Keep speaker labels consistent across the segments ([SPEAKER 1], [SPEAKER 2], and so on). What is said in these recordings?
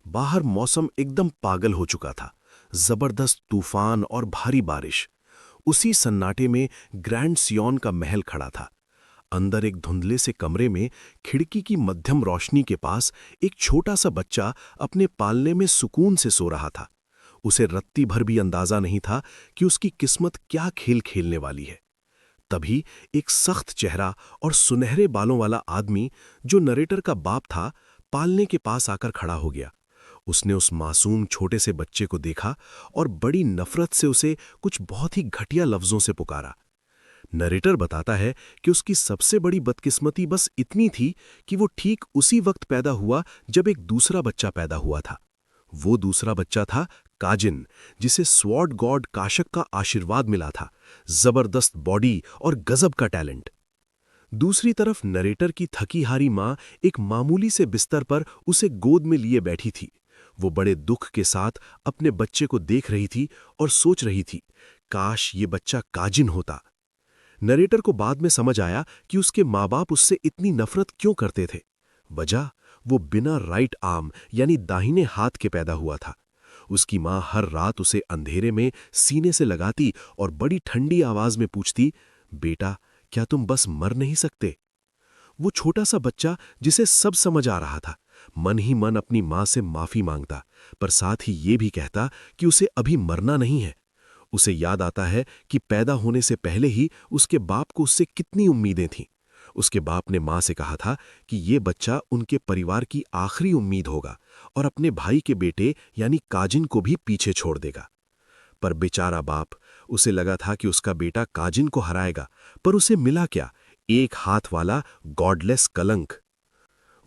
[SPEAKER 1] बाहर मौसम एकदम पागल हो चुका था। जबरदस्त तूफान और भारी बारिश। उसी सन्नाटे में ग्रैंड सियोन का महल खड़ा था। अंदर एक धुंधले से कमरे में खिड़की की मध्यम रोशनी के पास एक छोटा सा बच्चा अपने पालने में सुकून से सो रहा था। उसे रत्ती भर भी अंदाजा नहीं था कि उसकी किस्मत क्या खेल खेलने वाली है। तभी एक सख्त चेहरा और सुनहरे बालों वाला आदमी, जो नरेटर का बाप था, पालने के पास आकर खड़ा हो गया। उसने उस मासूम छोटे से बच्चे को देखा और बड़ी नफरत से उसे कुछ बहुत ही घटिया लफ्जों से पुकारा। नरेटर बताता है कि उसकी सबसे बड़ी बदकिस्मती बस इतनी थी कि वो ठीक उसी वक्त पैदा हुआ जब एक दूसरा बच्चा पैदा हुआ था। वो दूसरा बच्चा था काजिन, जिसे स्वॉर्ड गॉड काशक का आशीर्वाद मिला था। जबरदस्त बॉडी और गजब का टैलेंट। दूसरी तरफ नरेटर की थकी हारी मां एक मामूली से बिस्तर पर उसे गोद में लिए बैठी थी। वो बड़े दुख के साथ अपने बच्चे को देख रही थी और सोच रही थी, काश ये बच्चा काजिन होता। नरेटर को बाद में समझ आया कि उसके माँ बाप उससे इतनी नफरत क्यों करते थे। वजह, वो बिना राइट आर्म यानी दाहिने हाथ के पैदा हुआ था। उसकी माँ हर रात उसे अंधेरे में सीने से लगाती और बड़ी ठंडी आवाज में पूछती, बेटा, क्या तुम बस मर नहीं सकते? वो छोटा सा बच्चा, जिसे सब समझ आ रहा था, मन ही मन अपनी माँ से माफी मांगता, पर साथ ही ये भी कहता कि उसे अभी मरना नहीं है। उसे याद आता है कि पैदा होने से पहले ही उसके बाप को उससे कितनी उम्मीदें थीं। उसके बाप ने माँ से कहा था कि ये बच्चा उनके परिवार की आखिरी उम्मीद होगा और अपने भाई के बेटे यानी काजिन को भी पीछे छोड़ देगा। पर बेचारा बाप, उसे लगा था कि उसका बेटा काजिन को हराएगा, पर उसे मिला क्या? एक हाथ वाला गॉडलेस कलंक।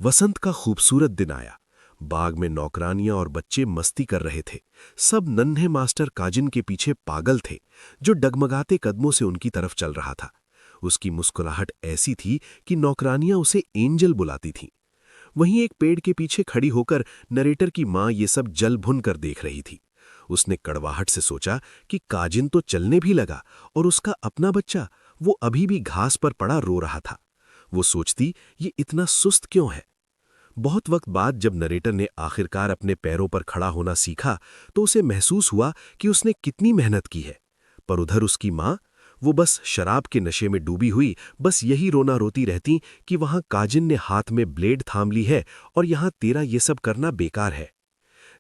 [SPEAKER 1] वसंत का खूबसूरत दिन आया। बाग में नौकरानियां और बच्चे मस्ती कर रहे थे। सब नन्हे मास्टर काजिन के पीछे पागल थे, जो डगमगाते कदमों से उनकी तरफ चल रहा था। उसकी मुस्कुराहट ऐसी थी कि नौकरानियां उसे एंजल बुलाती थीं। वहीं एक पेड़ के पीछे खड़ी होकर नरेटर की मां ये सब जल भुन कर देख रही थी। उसने कड़वाहट से सोचा कि काजिन तो चलने भी लगा और उसका अपना बच्चा, वो अभी भी घास पर पड़ा रो रहा था। वो सोचती, ये इतना सुस्त क्यों है? बहुत वक्त बाद जब नरेटर ने आखिरकार अपने पैरों पर खड़ा होना सीखा, तो उसे महसूस हुआ कि उसने कितनी मेहनत की है। पर उधर उसकी माँ, वो बस शराब के नशे में डूबी हुई, बस यही रोना रोती रहती कि वहां काजिन ने हाथ में ब्लेड थाम ली है और यहां तेरा ये सब करना बेकार है।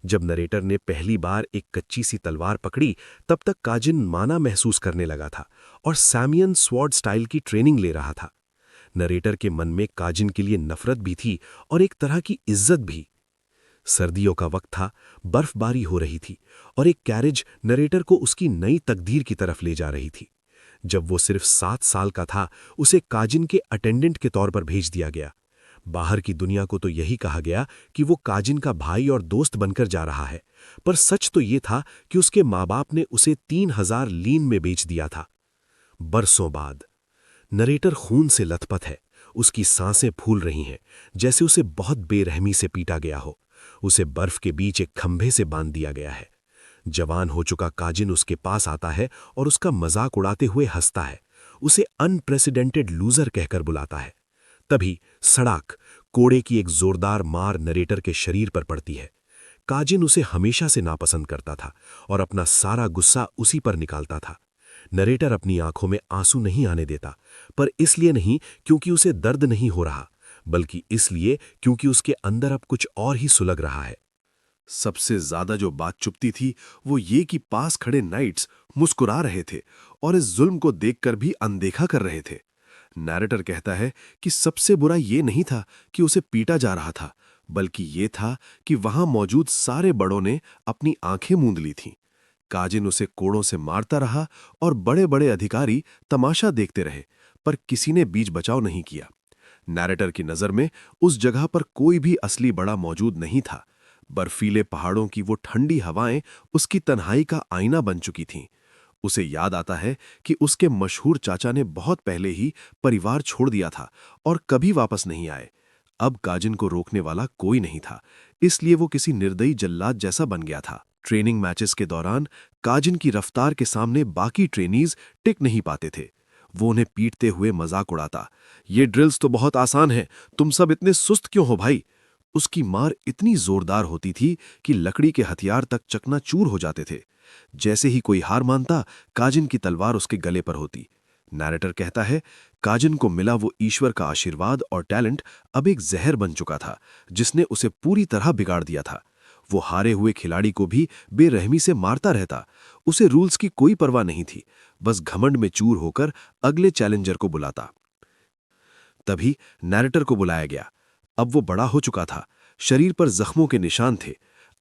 [SPEAKER 1] जब नरेटर ने पहली बार एक कच्ची सी तलवार पकड़ी, तब तक काजिन माना महसूस करने लगा था और सैमियन स्वॉर्ड स्टाइल की ट्रेनिंग ले रहा था। नरेटर के मन में काजिन के लिए नफरत भी थी और एक तरह की इज्जत भी। सर्दियों का वक्त था, बर्फबारी हो रही थी और एक कैरेज नरेटर को उसकी नई तकदीर की तरफ ले जा रही थी। जब वो सिर्फ 7 साल का था, उसे काजिन के अटेंडेंट के तौर पर भेज दिया गया। बाहर की दुनिया को तो यही कहा गया कि वो काजिन का भाई और दोस्त बनकर जा रहा है, पर सच तो ये था कि उसके माँ बाप ने उसे 3,000 लीन में बेच दिया था। बरसों बाद नरेटर खून से लथपथ है। उसकी सांसें फूल रही हैं, जैसे उसे बहुत बेरहमी से पीटा गया हो। उसे बर्फ के बीच एक खंभे से बांध दिया गया है। जवान हो चुका काजिन उसके पास आता है और उसका मजाक उड़ाते हुए हंसता है। उसे अनप्रेसिडेंटेड लूजर कहकर बुलाता है। तभी सड़ाक, कोड़े की एक जोरदार मार नरेटर के शरीर पर पड़ती है। काजिन उसे हमेशा से नापसंद करता था और अपना सारा गुस्सा उसी पर निकालता था। नरेटर अपनी आंखों में आंसू नहीं आने देता, पर इसलिए नहीं क्योंकि उसे दर्द नहीं हो रहा, बल्कि इसलिए क्योंकि उसके अंदर अब कुछ और ही सुलग रहा है। सबसे ज्यादा जो बात चुभती थी, वो ये कि पास खड़े नाइट्स मुस्कुरा रहे थे और इस जुल्म को देखकर भी अनदेखा कर रहे थे। नैरेटर कहता है कि सबसे बुरा ये नहीं था कि उसे पीटा जा रहा था, बल्कि ये था कि वहां मौजूद सारे बड़ों ने अपनी आंखें मूंद ली थीं। काजिन उसे कोड़ों से मारता रहा और बड़े बड़े अधिकारी तमाशा देखते रहे, पर किसी ने बीच बचाव नहीं किया। नैरेटर की नजर में उस जगह पर कोई भी असली बड़ा मौजूद नहीं था। बर्फीले पहाड़ों की वो ठंडी हवाएं उसकी तन्हाई का आईना बन चुकी थीं। उसे याद आता है कि उसके मशहूर चाचा ने बहुत पहले ही परिवार छोड़ दिया था और कभी वापस नहीं आए। अब काजिन को रोकने वाला कोई नहीं था, इसलिए वो किसी निर्दयी जल्लाद जैसा बन गया था। ट्रेनिंग मैचेस के दौरान काजिन की रफ्तार के सामने बाकी ट्रेनीज टिक नहीं पाते थे। वो उन्हें पीटते हुए मजाक उड़ाता, ये ड्रिल्स तो बहुत आसान है, तुम सब इतने सुस्त क्यों हो भाई? उसकी मार इतनी जोरदार होती थी कि लकड़ी के हथियार तक चकनाचूर हो जाते थे। जैसे ही कोई हार मानता, काजिन की तलवार उसके गले पर होती। नैरेटर कहता है, काजिन को मिला वो ईश्वर का आशीर्वाद और टैलेंट अब एक जहर बन चुका था, जिसने उसे पूरी तरह बिगाड़ दिया था। वो हारे हुए खिलाड़ी को भी बेरहमी से मारता रहता। उसे रूल्स की कोई परवाह नहीं थी, बस घमंड में चूर होकर अगले चैलेंजर को बुलाता। तभी नैरेटर को बुलाया गया। अब वो बड़ा हो चुका था, शरीर पर जख्मों के निशान थे।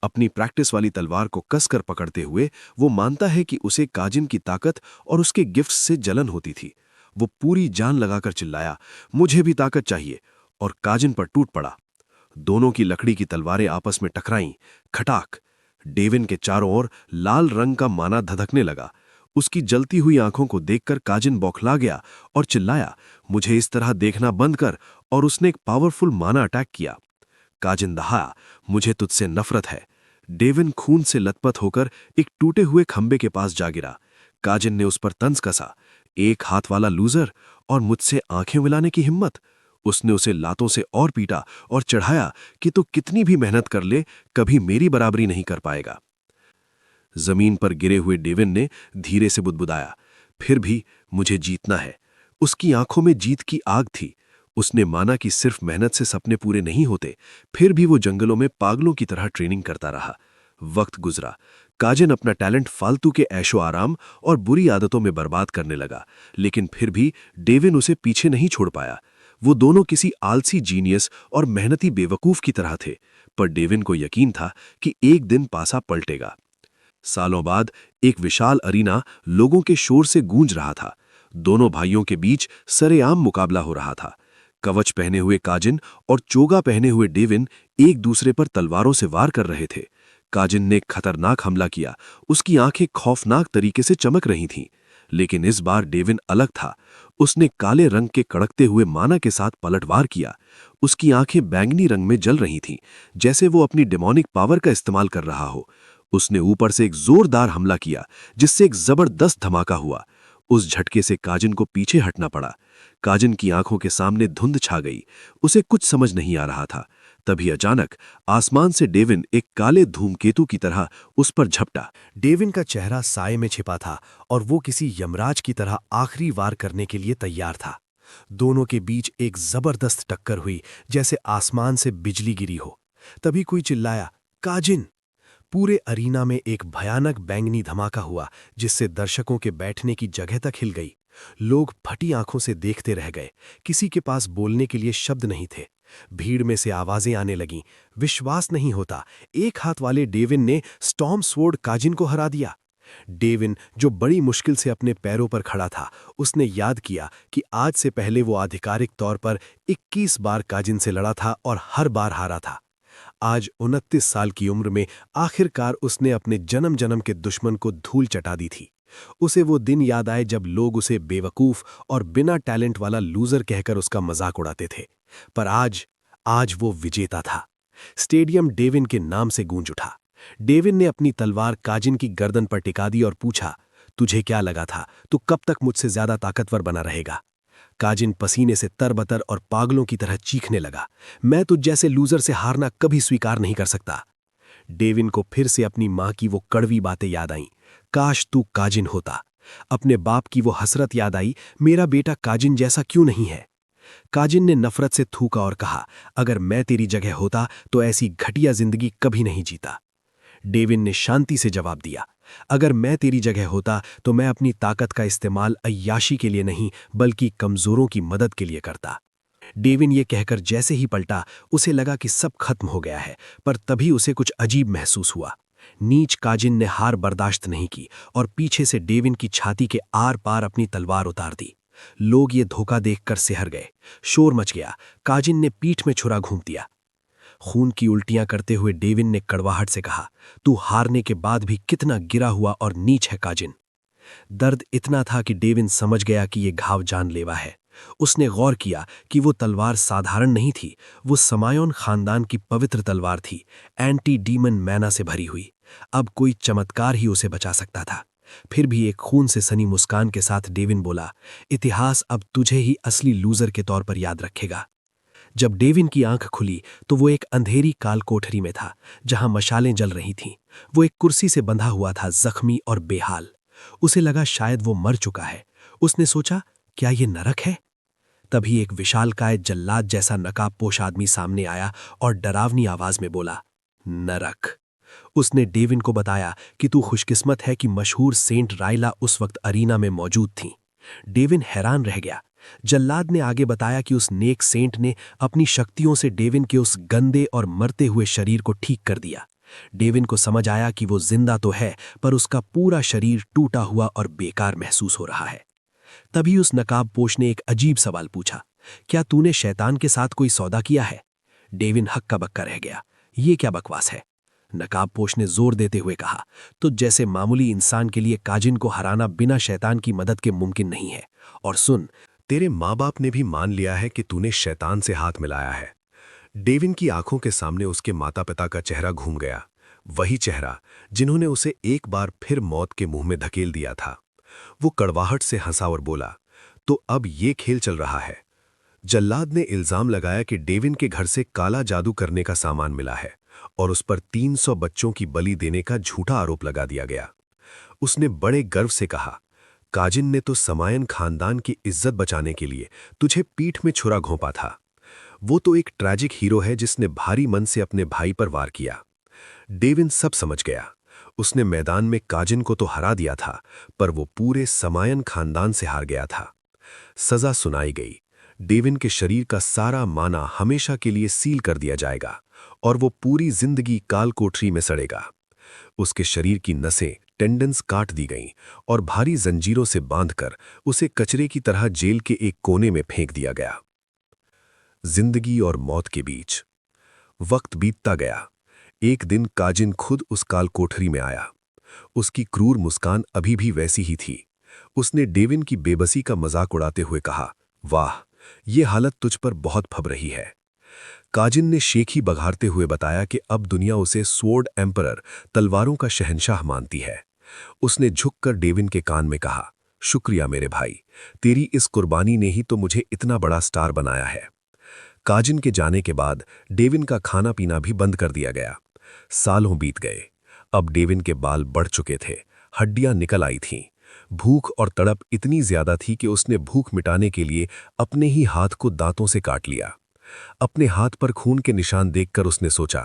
[SPEAKER 1] अपनी प्रैक्टिस वाली तलवार को कसकर पकड़ते हुए वो मानता है कि उसे काजिन की ताकत और उसके गिफ्ट्स से जलन होती थी। वो पूरी जान लगाकर चिल्लाया, मुझे भी ताकत चाहिए, और काजिन पर टूट पड़ा। दोनों की लकड़ी की तलवारें आपस में टकराईं। खटाक! डेविन के चारों ओर लाल रंग का माना धधकने लगा। उसकी जलती हुई आंखों को देखकर काजिन बौखला गया और चिल्लाया, मुझे इस तरह देखना बंद कर, और उसने एक पावरफुल माना अटैक किया। काजिन दहाया, मुझे तुझसे नफरत है। डेविन खून से लथपथ होकर एक टूटे हुए खंबे के पास जा गिरा। काजिन ने उस पर तंज कसा, एक हाथ वाला लूजर, और मुझसे आंखें मिलाने की हिम्मत। उसने उसे लातों से और पीटा और चढ़ाया कि तू कितनी भी मेहनत कर ले, कभी मेरी बराबरी नहीं कर पाएगा। जमीन पर गिरे हुए डेविन ने धीरे से बुदबुदाया, फिर भी मुझे जीतना है। उसकी आंखों में जीत की आग थी। उसने माना कि सिर्फ मेहनत से सपने पूरे नहीं होते। फिर भी वो जंगलों में पागलों की तरह ट्रेनिंग करता रहा। वक्त गुजरा। काजिन अपना टैलेंट फालतू के ऐशो आराम और बुरी आदतों में बर्बाद करने लगा, लेकिन फिर भी डेविन उसे पीछे नहीं छोड़ पाया। वो दोनों किसी आलसी जीनियस और मेहनती बेवकूफ की तरह थे, पर डेविन को यकीन था कि एक दिन पासा पलटेगा। सालों बाद एक विशाल अरीना लोगों के शोर से गूंज रहा था। दोनों भाइयों के बीच सरेआम मुकाबला हो रहा था। कवच पहने हुए काजिन और चोगा पहने हुए डेविन एक दूसरे पर तलवारों से वार कर रहे थे। काजिन ने खतरनाक हमला किया। उसकी आंखें खौफनाक तरीके से चमक रही थीं, लेकिन इस बार डेविन अलग था। उसने काले रंग के कड़कते हुए माना के साथ पलटवार किया। उसकी आंखें बैंगनी रंग में जल रही थीं, जैसे वो अपनी डेमोनिक पावर का इस्तेमाल कर रहा हो। उसने ऊपर से एक जोरदार हमला किया, जिससे एक जबरदस्त धमाका हुआ। उस झटके से काजिन को पीछे हटना पड़ा। काजिन की आंखों के सामने धुंध छा गई। उसे कुछ समझ नहीं आ रहा था। तभी अचानक आसमान से डेविन एक काले धूमकेतु की तरह उस पर झपटा। डेविन का चेहरा साए में छिपा था और वो किसी यमराज की तरह आखिरी वार करने के लिए तैयार था। दोनों के बीच एक जबरदस्त टक्कर हुई, जैसे आसमान से बिजली गिरी हो। तभी कोई चिल्लाया, काजिन! पूरे अरीना में एक भयानक बैंगनी धमाका हुआ, जिससे दर्शकों के बैठने की जगह तक हिल गई। लोग फटी आंखों से देखते रह गए। किसी के पास बोलने के लिए शब्द नहीं थे। भीड़ में से आवाजें आने लगीं, विश्वास नहीं होता, एक हाथ वाले डेविन ने स्टॉर्म स्वॉर्ड काजिन को हरा दिया। डेविन, जो बड़ी मुश्किल से अपने पैरों पर खड़ा था, उसने याद किया कि आज से पहले वो आधिकारिक तौर पर 21 बार काजिन से लड़ा था और हर बार हारा था। आज 29 साल की उम्र में आखिरकार उसने अपने जन्म जन्म के दुश्मन को धूल चटा दी थी। उसे वो दिन याद आए जब लोग उसे बेवकूफ और बिना टैलेंट वाला लूजर कहकर उसका मजाक उड़ाते थे। पर आज वो विजेता था। स्टेडियम डेविन के नाम से गूंज उठा। डेविन ने अपनी तलवार काजिन की गर्दन पर टिका दी और पूछा, तुझे क्या लगा था तू कब तक मुझसे ज्यादा ताकतवर बना रहेगा? काजिन पसीने से तरबतर और पागलों की तरह चीखने लगा, मैं तुझ जैसे लूजर से हारना कभी स्वीकार नहीं कर सकता। डेविन को फिर से अपनी मां की वो कड़वी बातें याद आईं। काश तू काजिन होता। अपने बाप की वो हसरत याद आई, मेरा बेटा काजिन जैसा क्यों नहीं है? काजिन ने नफरत से थूका और कहा, अगर मैं तेरी जगह होता तो ऐसी घटिया जिंदगी कभी नहीं जीता। डेविन ने शांति से जवाब दिया, अगर मैं तेरी जगह होता तो मैं अपनी ताकत का इस्तेमाल अय्याशी के लिए नहीं, बल्कि कमजोरों की मदद के लिए करता। डेविन ये कहकर जैसे ही पलटा, उसे लगा कि सब खत्म हो गया है, पर तभी उसे कुछ अजीब महसूस हुआ। नीच काजिन ने हार बर्दाश्त नहीं की और पीछे से डेविन की छाती के आर पार अपनी तलवार उतार दी। लोग ये धोखा देखकर सिहर गए। शोर मच गया। काजिन ने पीठ में छुरा घूंप दिया। खून की उल्टियां करते हुए डेविन ने कड़वाहट से कहा, तू हारने के बाद भी कितना गिरा हुआ और नीच है काजिन। दर्द इतना था कि डेविन समझ गया कि ये घाव जानलेवा है। उसने गौर किया कि वो तलवार साधारण नहीं थी, वो समायोन खानदान की पवित्र तलवार थी, एंटी डीमन मैना से भरी हुई। अब कोई चमत्कार ही उसे बचा सकता था। फिर भी एक खून से सनी मुस्कान के साथ डेविन बोला, इतिहास अब तुझे ही असली लूजर के तौर पर याद रखेगा।
[SPEAKER 2] जब डेविन की आंख खुली तो वो एक अंधेरी काल कोठरी में था, जहां मशालें जल रही थीं। वो एक कुर्सी से बंधा हुआ था, जख्मी और बेहाल। उसे लगा शायद वो मर चुका है। उसने सोचा, क्या ये नरक है? तभी एक विशालकाय जल्लाद जैसा नकाबपोश आदमी सामने आया और डरावनी आवाज में बोला, नरक। उसने डेविन को बताया कि तू खुशकिस्मत है कि मशहूर सेंट राइला उस वक्त अरीना में मौजूद थीं। डेविन हैरान रह गया। जल्लाद ने आगे बताया कि उस नेक सेंट ने अपनी शक्तियों से डेविन के उस गंदे और मरते हुए शरीर को ठीक कर दिया। डेविन को समझ आया कि वो जिंदा तो है, पर उसका पूरा शरीर टूटा हुआ और बेकार महसूस हो रहा है। तभी उस नकाबपोश ने एक अजीब सवाल पूछा, क्या तूने शैतान के साथ कोई सौदा किया है? डेविन हक्का बक्का रह गया। ये क्या बकवास है? नकाबपोश ने जोर देते हुए कहा, तो जैसे मामूली इंसान के लिए काजिन को हराना बिना शैतान की मदद के मुमकिन नहीं है। और सुन,
[SPEAKER 1] तेरे माँ बाप ने भी मान लिया है कि तूने शैतान से हाथ मिलाया है। डेविन की आंखों के सामने उसके माता पिता का चेहरा घूम गया, वही चेहरा जिन्होंने उसे एक बार फिर मौत के मुंह में धकेल दिया था। वो कड़वाहट से हंसा और बोला, तो अब ये खेल चल रहा है। जल्लाद ने इल्जाम लगाया कि डेविन के घर से काला जादू करने का सामान मिला है और उस पर 300 बच्चों की बलि देने का झूठा आरोप लगा दिया गया। उसने बड़े गर्व से कहा, काजिन ने तो समायन खानदान की इज्जत बचाने के लिए तुझे पीठ में छुरा घोंपा था। वो तो एक ट्रैजिक हीरो है जिसने भारी मन से अपने भाई पर वार किया। डेविन सब समझ गया। उसने मैदान में काजिन को तो हरा दिया था, पर वो पूरे समायन खानदान से हार गया था। सजा सुनाई गई। डेविन के शरीर का सारा माना हमेशा के लिए सील कर दिया जाएगा और वो पूरी जिंदगी काल कोठरी में सड़ेगा। उसके शरीर की नसें, टेंडन्स काट दी गईं और भारी जंजीरों से बांधकर उसे कचरे की तरह जेल के एक कोने में फेंक दिया गया। जिंदगी और मौत के बीच वक्त बीतता गया। एक दिन काजिन खुद उस काल कोठरी में आया। उसकी क्रूर मुस्कान अभी भी वैसी ही थी। उसने डेविन की बेबसी का मजाक उड़ाते हुए कहा, वाह, ये हालत तुझ पर बहुत फब रही है। काजिन ने शेखी बघारते हुए बताया कि अब दुनिया उसे स्वॉर्ड एम्परर, तलवारों का शहंशाह मानती है। उसने झुककर डेविन के कान में कहा, शुक्रिया मेरे भाई, तेरी इस कुर्बानी ने ही तो मुझे इतना बड़ा स्टार बनाया है। काजिन के जाने के बाद डेविन का खाना पीना भी बंद कर दिया गया। सालों बीत गए। अब डेविन के बाल बढ़ चुके थे, हड्डियां निकल आई थीं। भूख और तड़प इतनी ज्यादा थी कि उसने भूख मिटाने के लिए अपने ही हाथ को दांतों से काट लिया। अपने हाथ पर खून के निशान देखकर उसने सोचा,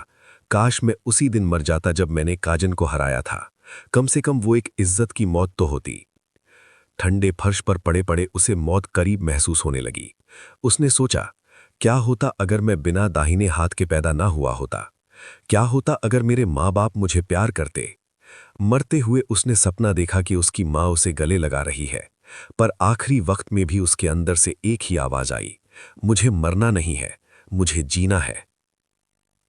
[SPEAKER 1] काश मैं उसी दिन मर जाता जब मैंने काजिन को हराया था। कम से कम वो एक इज्जत की मौत तो होती। ठंडे फर्श पर पड़े पड़े उसे मौत करीब महसूस होने लगी। उसने सोचा, क्या होता अगर मैं बिना दाहिने हाथ के पैदा ना हुआ होता? क्या होता अगर मेरे माँ बाप मुझे प्यार करते? मरते हुए उसने सपना देखा कि उसकी माँ उसे गले लगा रही है, पर आखिरी वक्त में भी उसके अंदर से एक ही आवाज आई, मुझे मरना नहीं है, मुझे जीना है।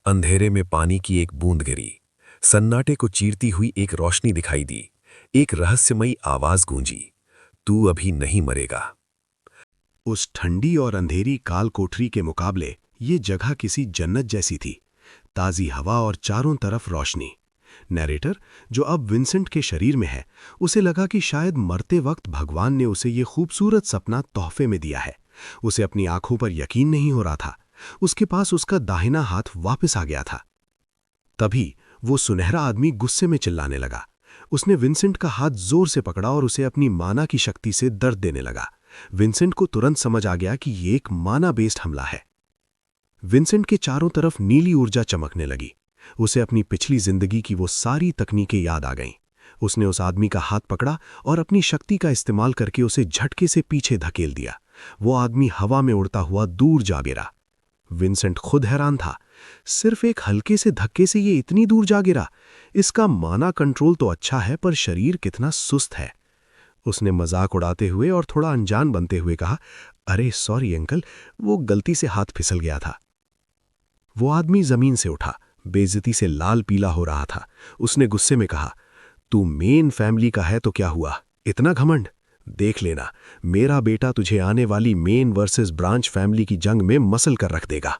[SPEAKER 1] अंधेरे में पानी की एक बूंद गिरी। सन्नाटे को चीरती हुई एक रोशनी दिखाई दी। एक रहस्यमयी आवाज गूंजी, तू अभी नहीं मरेगा। उस ठंडी और अंधेरी काल कोठरी के मुकाबले ये जगह किसी जन्नत जैसी थी। ताज़ी हवा और चारों तरफ रोशनी। नैरेटर, जो अब विंसेंट के शरीर में है, उसे लगा कि शायद मरते वक्त भगवान ने उसे ये खूबसूरत सपना तोहफे में दिया है। उसे अपनी आंखों पर यकीन नहीं हो रहा था। उसके पास उसका दाहिना हाथ वापस आ गया था। तभी वो सुनहरा आदमी गुस्से में चिल्लाने लगा। उसने विंसेंट का हाथ जोर से पकड़ा और उसे अपनी माना की शक्ति से दर्द देने लगा। विंसेंट को तुरंत समझ आ गया कि ये एक माना बेस्ड हमला है। विंसेंट के चारों तरफ नीली ऊर्जा चमकने लगी। उसे अपनी पिछली जिंदगी की वो सारी तकनीकें याद आ गईं। उसने उस आदमी का हाथ पकड़ा और अपनी शक्ति का इस्तेमाल करके उसे झटके से पीछे धकेल दिया। वो आदमी हवा में उड़ता हुआ दूर जा गिरा। विंसेंट खुद हैरान था। सिर्फ एक हल्के से धक्के से ये इतनी दूर जा गिरा। इसका माना कंट्रोल तो अच्छा है, पर शरीर कितना सुस्त है। उसने मजाक उड़ाते हुए और थोड़ा अनजान बनते हुए कहा, अरे सॉरी अंकल, वो गलती से हाथ फिसल गया था। वो आदमी जमीन से उठा, बेइज्जती से लाल पीला हो रहा था। उसने गुस्से में कहा, तू मेन फैमिली का है तो क्या हुआ, इतना घमंड? देख लेना, मेरा बेटा तुझे आने वाली मेन वर्सेस ब्रांच फैमिली की जंग में मसल कर रख देगा।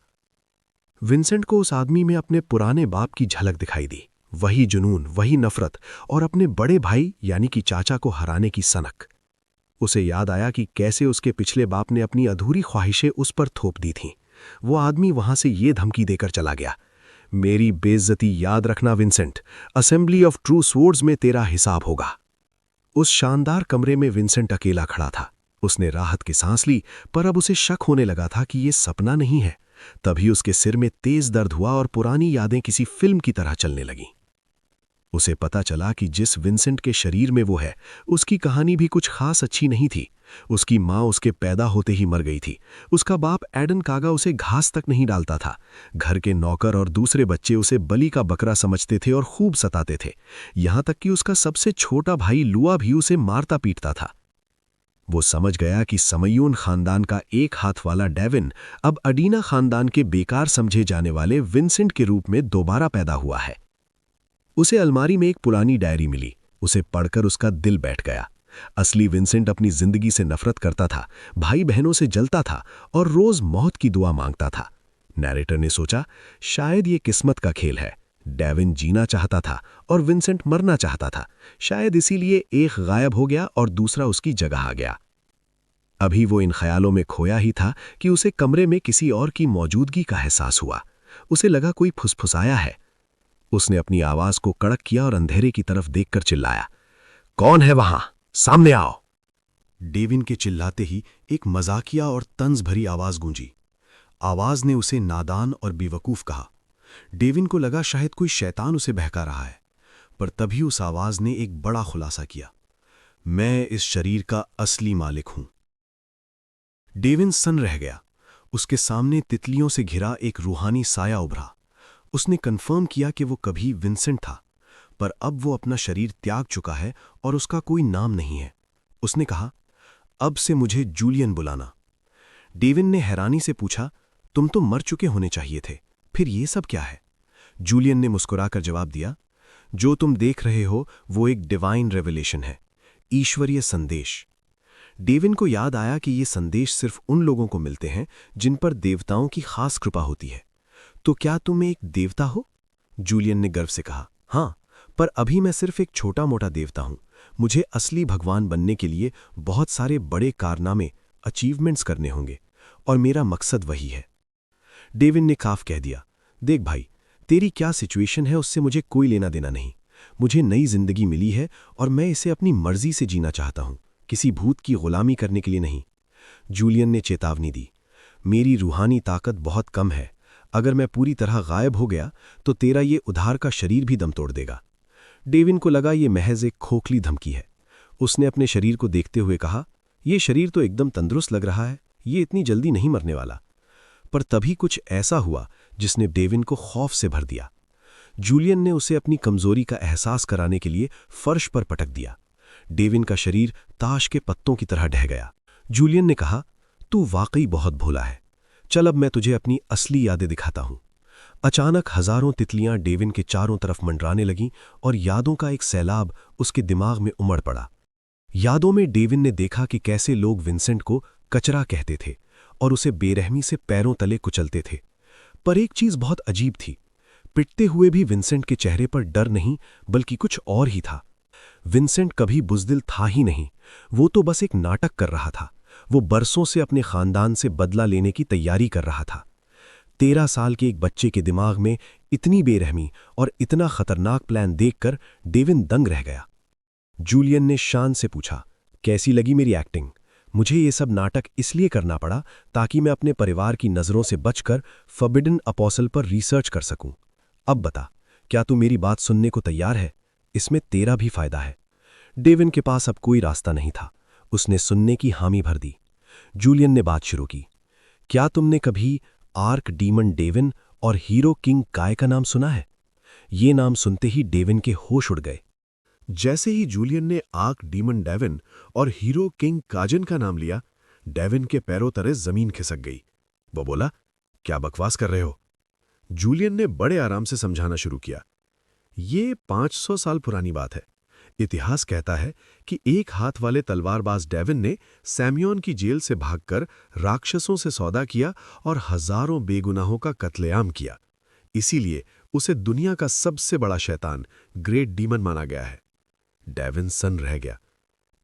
[SPEAKER 1] विंसेंट को उस आदमी में अपने पुराने बाप की झलक दिखाई दी। वही जुनून, वही नफरत और अपने बड़े भाई यानी कि चाचा को हराने की सनक। उसे याद आया कि कैसे उसके पिछले बाप ने अपनी अधूरी ख्वाहिशें उस पर थोप दी थीं। वो आदमी वहां से ये धमकी देकर चला गया, मेरी बेइज्जती याद रखना Vincent, assembly of true swords में तेरा हिसाब होगा। उस शानदार कमरे में विंसेंट अकेला खड़ा था। उसने राहत की सांस ली, पर अब उसे शक होने लगा था कि ये सपना नहीं है। तभी उसके सिर में तेज दर्द हुआ और पुरानी यादें किसी फिल्म की तरह चलने लगीं। उसे पता चला कि जिस विंसेंट के शरीर में वो है, उसकी कहानी भी कुछ खास अच्छी नहीं थी। उसकी माँ उसके पैदा होते ही मर गई थी। उसका बाप एडन कागा उसे घास तक नहीं डालता था। घर के नौकर और दूसरे बच्चे उसे बलि का बकरा समझते थे और खूब सताते थे। यहां तक कि उसका सबसे छोटा भाई लुआ भी उसे मारता पीटता था। वो समझ गया कि समयून खानदान का एक हाथ वाला डेविन अब अडीना खानदान के बेकार समझे जाने वाले विंसेंट के रूप में दोबारा पैदा हुआ है। उसे अलमारी में एक पुरानी डायरी मिली। उसे पढ़कर उसका दिल बैठ गया। असली विंसेंट अपनी जिंदगी से नफरत करता था, भाई बहनों से जलता था और रोज मौत की दुआ मांगता था। नैरेटर ने सोचा, शायद ये किस्मत का खेल है। डेविन जीना चाहता था और विंसेंट मरना चाहता था। शायद इसीलिए एक गायब हो गया और दूसरा उसकी जगह आ गया। अभी वो इन ख्यालों में खोया ही था कि उसे कमरे में किसी और की मौजूदगी का एहसास हुआ। उसे लगा कोई फुसफुसाया है। उसने अपनी आवाज को कड़क किया और अंधेरे की तरफ देखकर चिल्लाया, कौन है वहां? सामने आओ। डेविन के चिल्लाते ही एक मजाकिया और तंज भरी आवाज गूंजी। आवाज ने उसे नादान और बेवकूफ कहा। डेविन को लगा शायद कोई शैतान उसे बहका रहा है, पर तभी उस आवाज ने एक बड़ा खुलासा किया, मैं इस शरीर का असली मालिक हूं। डेविन सन्न रह गया। उसके सामने तितलियों से घिरा एक रूहानी साया उभरा। उसने कन्फर्म किया कि वो कभी विंसेंट था, पर अब वो अपना शरीर त्याग चुका है और उसका कोई नाम नहीं है। उसने कहा, अब से मुझे जूलियन बुलाना। डेविन ने हैरानी से पूछा, तुम तो मर चुके होने चाहिए थे, फिर ये सब क्या है? जूलियन ने मुस्कुराकर जवाब दिया, जो तुम देख रहे हो वो एक डिवाइन रेवलेशन है, ईश्वरीय संदेश। डेविन को याद आया कि ये संदेश सिर्फ उन लोगों को मिलते हैं जिन पर देवताओं की खास कृपा होती है। तो क्या तुम एक देवता हो? जूलियन ने गर्व से कहा, हां, पर अभी मैं सिर्फ एक छोटा मोटा देवता हूं। मुझे असली भगवान बनने के लिए बहुत सारे बड़े कारनामे, अचीवमेंट्स करने होंगे, और मेरा मकसद वही है। डेविन ने काफ कह दिया, देख भाई, तेरी क्या सिचुएशन है उससे मुझे कोई लेना देना नहीं। मुझे नई जिंदगी मिली है और मैं इसे अपनी मर्जी से जीना चाहता हूं, किसी भूत की गुलामी करने के लिए नहीं। जूलियन ने चेतावनी दी, मेरी रूहानी ताकत बहुत कम है। अगर मैं पूरी तरह गायब हो गया तो तेरा ये उधार का शरीर भी दम तोड़ देगा। डेविन को लगा ये महज एक खोखली धमकी है। उसने अपने शरीर को देखते हुए कहा, यह शरीर तो एकदम तंदुरुस्त लग रहा है, ये इतनी जल्दी नहीं मरने वाला। पर तभी कुछ ऐसा हुआ जिसने डेविन को खौफ से भर दिया। जूलियन ने उसे अपनी कमजोरी का एहसास कराने के लिए फर्श पर पटक दिया। डेविन का शरीर ताश के पत्तों की तरह ढह गया। जूलियन ने कहा, तू वाकई बहुत भोला है। चल अब मैं तुझे अपनी असली यादें दिखाता हूं। अचानक हजारों तितलियां डेविन के चारों तरफ मंडराने लगीं और यादों का एक सैलाब उसके दिमाग में उमड़ पड़ा। यादों में डेविन ने देखा कि कैसे लोग विंसेंट को कचरा कहते थे और उसे बेरहमी से पैरों तले कुचलते थे। पर एक चीज बहुत अजीब थी, पिटते हुए भी विंसेंट के चेहरे पर डर नहीं बल्कि कुछ और ही था। विंसेंट कभी बुज़दिल था ही नहीं, वो तो बस एक नाटक कर रहा था। वो बरसों से अपने खानदान से बदला लेने की तैयारी कर रहा था। 13 साल के एक बच्चे के दिमाग में इतनी बेरहमी और इतना खतरनाक प्लान देखकर डेविन दंग रह गया। जूलियन ने शान से पूछा, कैसी लगी मेरी एक्टिंग? मुझे ये सब नाटक इसलिए करना पड़ा ताकि मैं अपने परिवार की नज़रों से बचकर फॉरबिडन अपोस्टल पर रिसर्च कर सकूं। अब बता, क्या तू मेरी बात सुनने को तैयार है? इसमें तेरा भी फायदा है। डेविन के पास अब कोई रास्ता नहीं था। उसने सुनने की हामी भर दी। जूलियन ने बात शुरू की, क्या तुमने कभी आर्क डीमन डेविन और हीरो किंग काय का नाम सुना है? ये नाम सुनते ही डेविन के होश उड़ गए। जैसे ही जूलियन ने आर्क डीमन डेविन और हीरो किंग काजन का नाम लिया, डेविन के पैरों तले जमीन खिसक गई। वो बोला, क्या बकवास कर रहे हो? जूलियन ने बड़े आराम से समझाना शुरू किया, ये 500 साल पुरानी बात है। इतिहास कहता है कि एक हाथ वाले तलवारबाज डेविन ने सैम्योन की जेल से भागकर राक्षसों से सौदा किया और हजारों बेगुनाहों का कत्लेआम किया। इसीलिए उसे दुनिया का सबसे बड़ा शैतान, ग्रेट डीमन माना गया है। डेविन सन्न रह गया।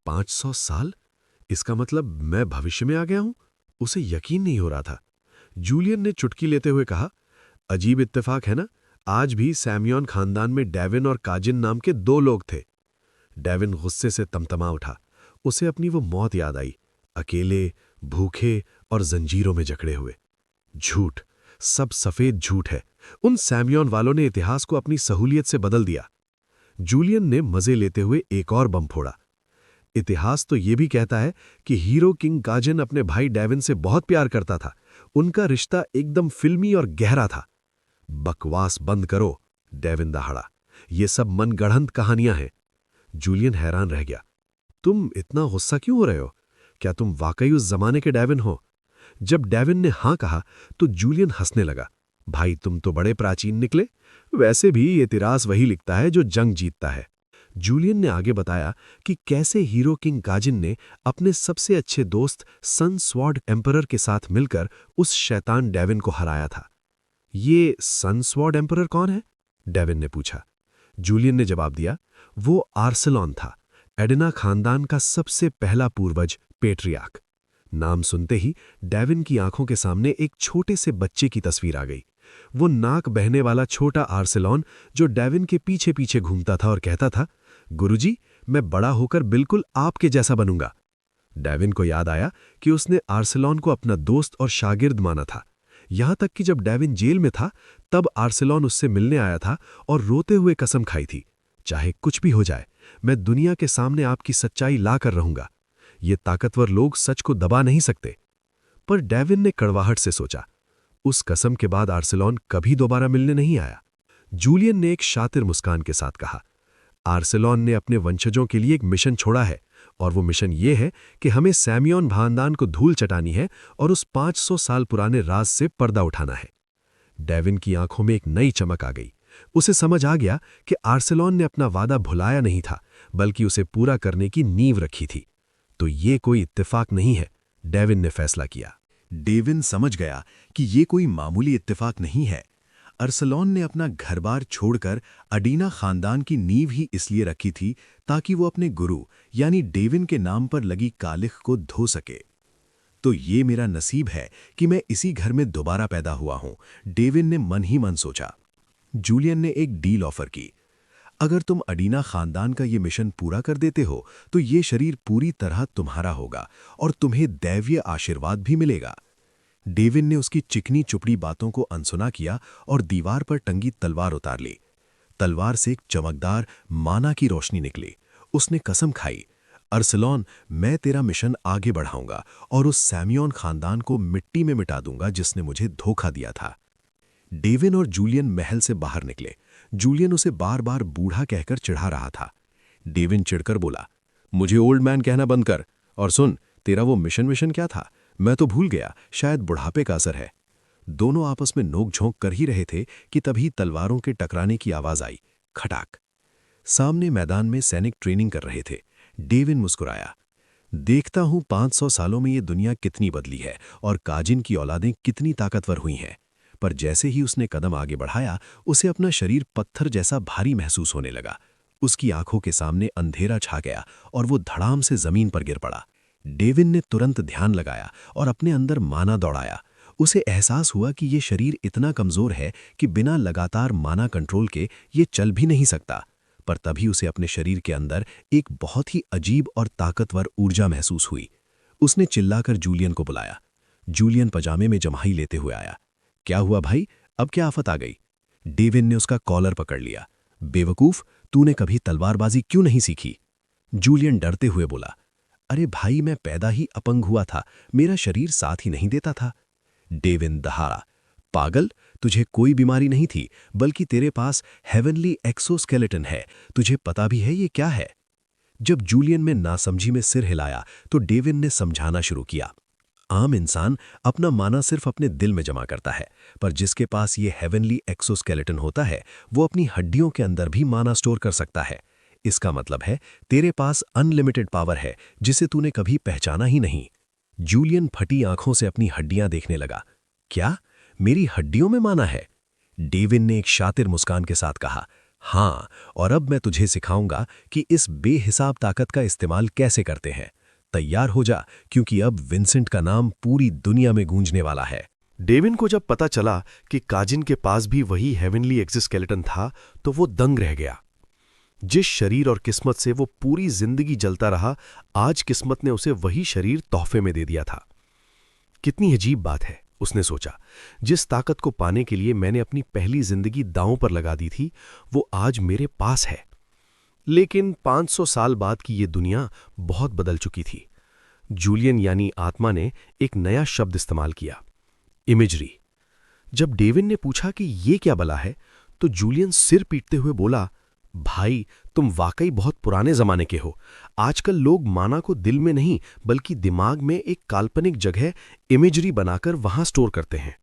[SPEAKER 1] 500 साल? इसका मतलब मैं भविष्य में आ गया हूं? उसे यकीन नहीं हो रहा था। जूलियन ने चुटकी लेते हुए कहा, अजीब इत्तेफाक है ना, आज भी सैम्योन खानदान में डेविन और काजिन नाम के 2 लोग थे। डेविन गुस्से से तमतमा उठा। उसे अपनी वो मौत याद आई, अकेले, भूखे और जंजीरों में जकड़े हुए। झूठ, सब सफेद झूठ है। उन सैम्योन वालों ने इतिहास को अपनी सहूलियत से बदल दिया। जूलियन ने मजे लेते हुए एक और बम फोड़ा। इतिहास तो ये भी कहता है कि हीरो किंग काजिन अपने भाई डेविन से बहुत प्यार करता था। उनका रिश्ता एकदम फिल्मी और गहरा था। बकवास बंद करो, डेविन दहाड़ा। ये सब मनगढ़ंत कहानियां हैं। जूलियन हैरान रह गया। तुम इतना गुस्सा क्यों हो रहे हो? क्या तुम वाकई उस जमाने के डेविन हो? जब डेविन ने हां कहा तो जूलियन हंसने लगा। भाई, तुम तो बड़े प्राचीन निकले। वैसे भी ये इतिहास वही लिखता है जो जंग जीतता है। जूलियन ने आगे बताया कि कैसे हीरो किंग काजिन ने अपने सबसे अच्छे दोस्त सन स्वॉर्ड एम्परर के साथ मिलकर उस शैतान डेविन को हराया था। ये सन स्वॉर्ड एम्परर कौन है? डेविन ने पूछा। जूलियन ने जवाब दिया, वो आर्सेलॉन था, एडिना खानदान का सबसे पहला पूर्वज पेट्रियार्क। नाम सुनते ही डेविन की आंखों के सामने एक छोटे से बच्चे की तस्वीर आ गई। वो नाक बहने वाला छोटा आर्सेलॉन जो डेविन के पीछे पीछे घूमता था और कहता था, गुरुजी, मैं बड़ा होकर बिल्कुल आपके जैसा बनूंगा। डेविन को याद आया कि उसने आर्सेलॉन को अपना दोस्त और शागिर्द माना था। यहां तक कि जब डेविन जेल में था तब आर्सेलॉन उससे मिलने आया था और रोते हुए कसम खाई थी, चाहे कुछ भी हो जाए, मैं दुनिया के सामने आपकी सच्चाई ला कर रहूंगा। ये ताकतवर लोग सच को दबा नहीं सकते। पर डेविन ने कड़वाहट से सोचा, उस कसम के बाद आर्सेलॉन कभी दोबारा मिलने नहीं आया। जूलियन ने एक शातिर मुस्कान के साथ कहा, आर्सेलॉन ने अपने वंशजों के लिए एक मिशन छोड़ा है और वो मिशन ये है कि हमें सैम्योन खानदान को धूल चटानी है और उस 500 साल पुराने राज से पर्दा उठाना है। डेविन की आंखों में एक नई चमक आ गई। उसे समझ आ गया कि आर्सेलॉन ने अपना वादा भुलाया नहीं था, बल्कि उसे पूरा करने की नींव रखी थी। तो ये कोई इत्तेफाक नहीं है, डेविन ने फैसला किया।
[SPEAKER 3] डेविन समझ गया कि ये कोई मामूली इत्तेफाक नहीं है। आर्सेलॉन ने अपना घरबार छोड़कर एडिना खानदान की नींव ही इसलिए रखी थी ताकि वो अपने गुरु यानी डेविन के नाम पर लगी कालिख को धो सके। तो ये मेरा नसीब है कि मैं इसी घर में दोबारा पैदा हुआ हूं, डेविन ने मन ही मन सोचा। जूलियन ने एक डील ऑफर की, अगर तुम एडिना खानदान का ये मिशन पूरा कर देते हो तो ये शरीर पूरी तरह तुम्हारा होगा और तुम्हें दैवीय आशीर्वाद भी मिलेगा। डेविन ने उसकी चिकनी चुपड़ी बातों को अनसुना किया और दीवार पर टंगी तलवार उतार ली। तलवार से एक चमकदार माना की रोशनी निकली। उसने कसम खाई, आर्सेलॉन, मैं तेरा मिशन आगे बढ़ाऊंगा और उस सैम्योन खानदान को मिट्टी में मिटा दूंगा जिसने मुझे धोखा दिया था। डेविन और जूलियन महल से बाहर निकले। जूलियन उसे बार बार बूढ़ा कहकर चिढ़ा रहा था। डेविन चिढ़कर बोला, मुझे ओल्ड मैन कहना बंद कर, और सुन, तेरा वो मिशन क्या था? मैं तो भूल गया, शायद बुढ़ापे का असर है। दोनों आपस में नोक-झोंक कर ही रहे थे कि तभी तलवारों के टकराने की आवाज आई, खटाक। सामने मैदान में सैनिक ट्रेनिंग कर रहे थे। डेविन मुस्कुराया, देखता हूं 500 सालों में ये दुनिया कितनी बदली है और काजिन की औलादें कितनी ताकतवर हुई हैं। पर जैसे ही उसने कदम आगे बढ़ाया, उसे अपना शरीर पत्थर जैसा भारी महसूस होने लगा। उसकी आंखों के सामने अंधेरा छा गया और वो धड़ाम से जमीन पर गिर पड़ा। डेविन ने तुरंत ध्यान लगाया और अपने अंदर माना दौड़ाया। उसे एहसास हुआ कि ये शरीर इतना कमजोर है कि बिना लगातार माना कंट्रोल के ये चल भी नहीं सकता। पर तभी उसे अपने शरीर के अंदर एक बहुत ही अजीब और ताकतवर ऊर्जा महसूस हुई। उसने चिल्लाकर जूलियन को बुलाया। जूलियन पजामे में जम्हाई लेते हुए आया। क्या हुआ भाई, अब क्या आफत आ गई? डेविन ने उसका कॉलर पकड़ लिया। बेवकूफ, तूने कभी तलवारबाजी क्यों नहीं सीखी? जूलियन डरते हुए बोला, अरे भाई, मैं पैदा ही अपंग हुआ था, मेरा शरीर साथ ही नहीं देता था। डेविन दहाड़ा, पागल, तुझे कोई बीमारी नहीं थी, बल्कि तेरे पास हेवनली एक्सोस्केलेटन है। तुझे पता भी है ये क्या है? जब जूलियन में नासमझी में सिर हिलाया तो डेविन ने समझाना शुरू किया। आम इंसान अपना माना सिर्फ अपने दिल में जमा करता है, पर जिसके पास ये हेवनली एक्सोस्केलेटन होता है वो अपनी हड्डियों के अंदर भी माना स्टोर कर सकता है। इसका मतलब है तेरे पास अनलिमिटेड पावर है जिसे तूने कभी पहचाना ही नहीं। जूलियन फटी आंखों से अपनी हड्डियां देखने लगा। क्या मेरी हड्डियों में माना है? डेविन ने एक शातिर मुस्कान के साथ कहा, हाँ, और अब मैं तुझे सिखाऊंगा कि इस बेहिसाब ताकत का इस्तेमाल कैसे करते हैं। तैयार हो जा, क्योंकि अब विंसेंट का नाम पूरी दुनिया में गूंजने वाला है।
[SPEAKER 1] डेविन को जब पता चला कि काजिन के पास भी वही हेवनली एक्सोस्केलेटन था तो वो दंग रह गया। जिस शरीर और किस्मत से वो पूरी जिंदगी जलता रहा, आज किस्मत ने उसे वही शरीर तोहफे में दे दिया था। कितनी अजीब बात है, उसने सोचा। जिस ताकत को पाने के लिए मैंने अपनी पहली जिंदगी दांव पर लगा दी थी, वो आज मेरे पास है। लेकिन 500 साल बाद की ये दुनिया बहुत बदल चुकी थी। जूलियन यानी आत्मा ने एक नया शब्द इस्तेमाल किया, इमेजरी। जब डेविन ने पूछा कि ये क्या बला है, तो जूलियन सिर पीटते हुए बोला, भाई, तुम वाकई बहुत पुराने जमाने के हो। आजकल लोग माना को दिल में नहीं बल्कि दिमाग में एक काल्पनिक जगह इमेजरी बनाकर वहां स्टोर करते हैं।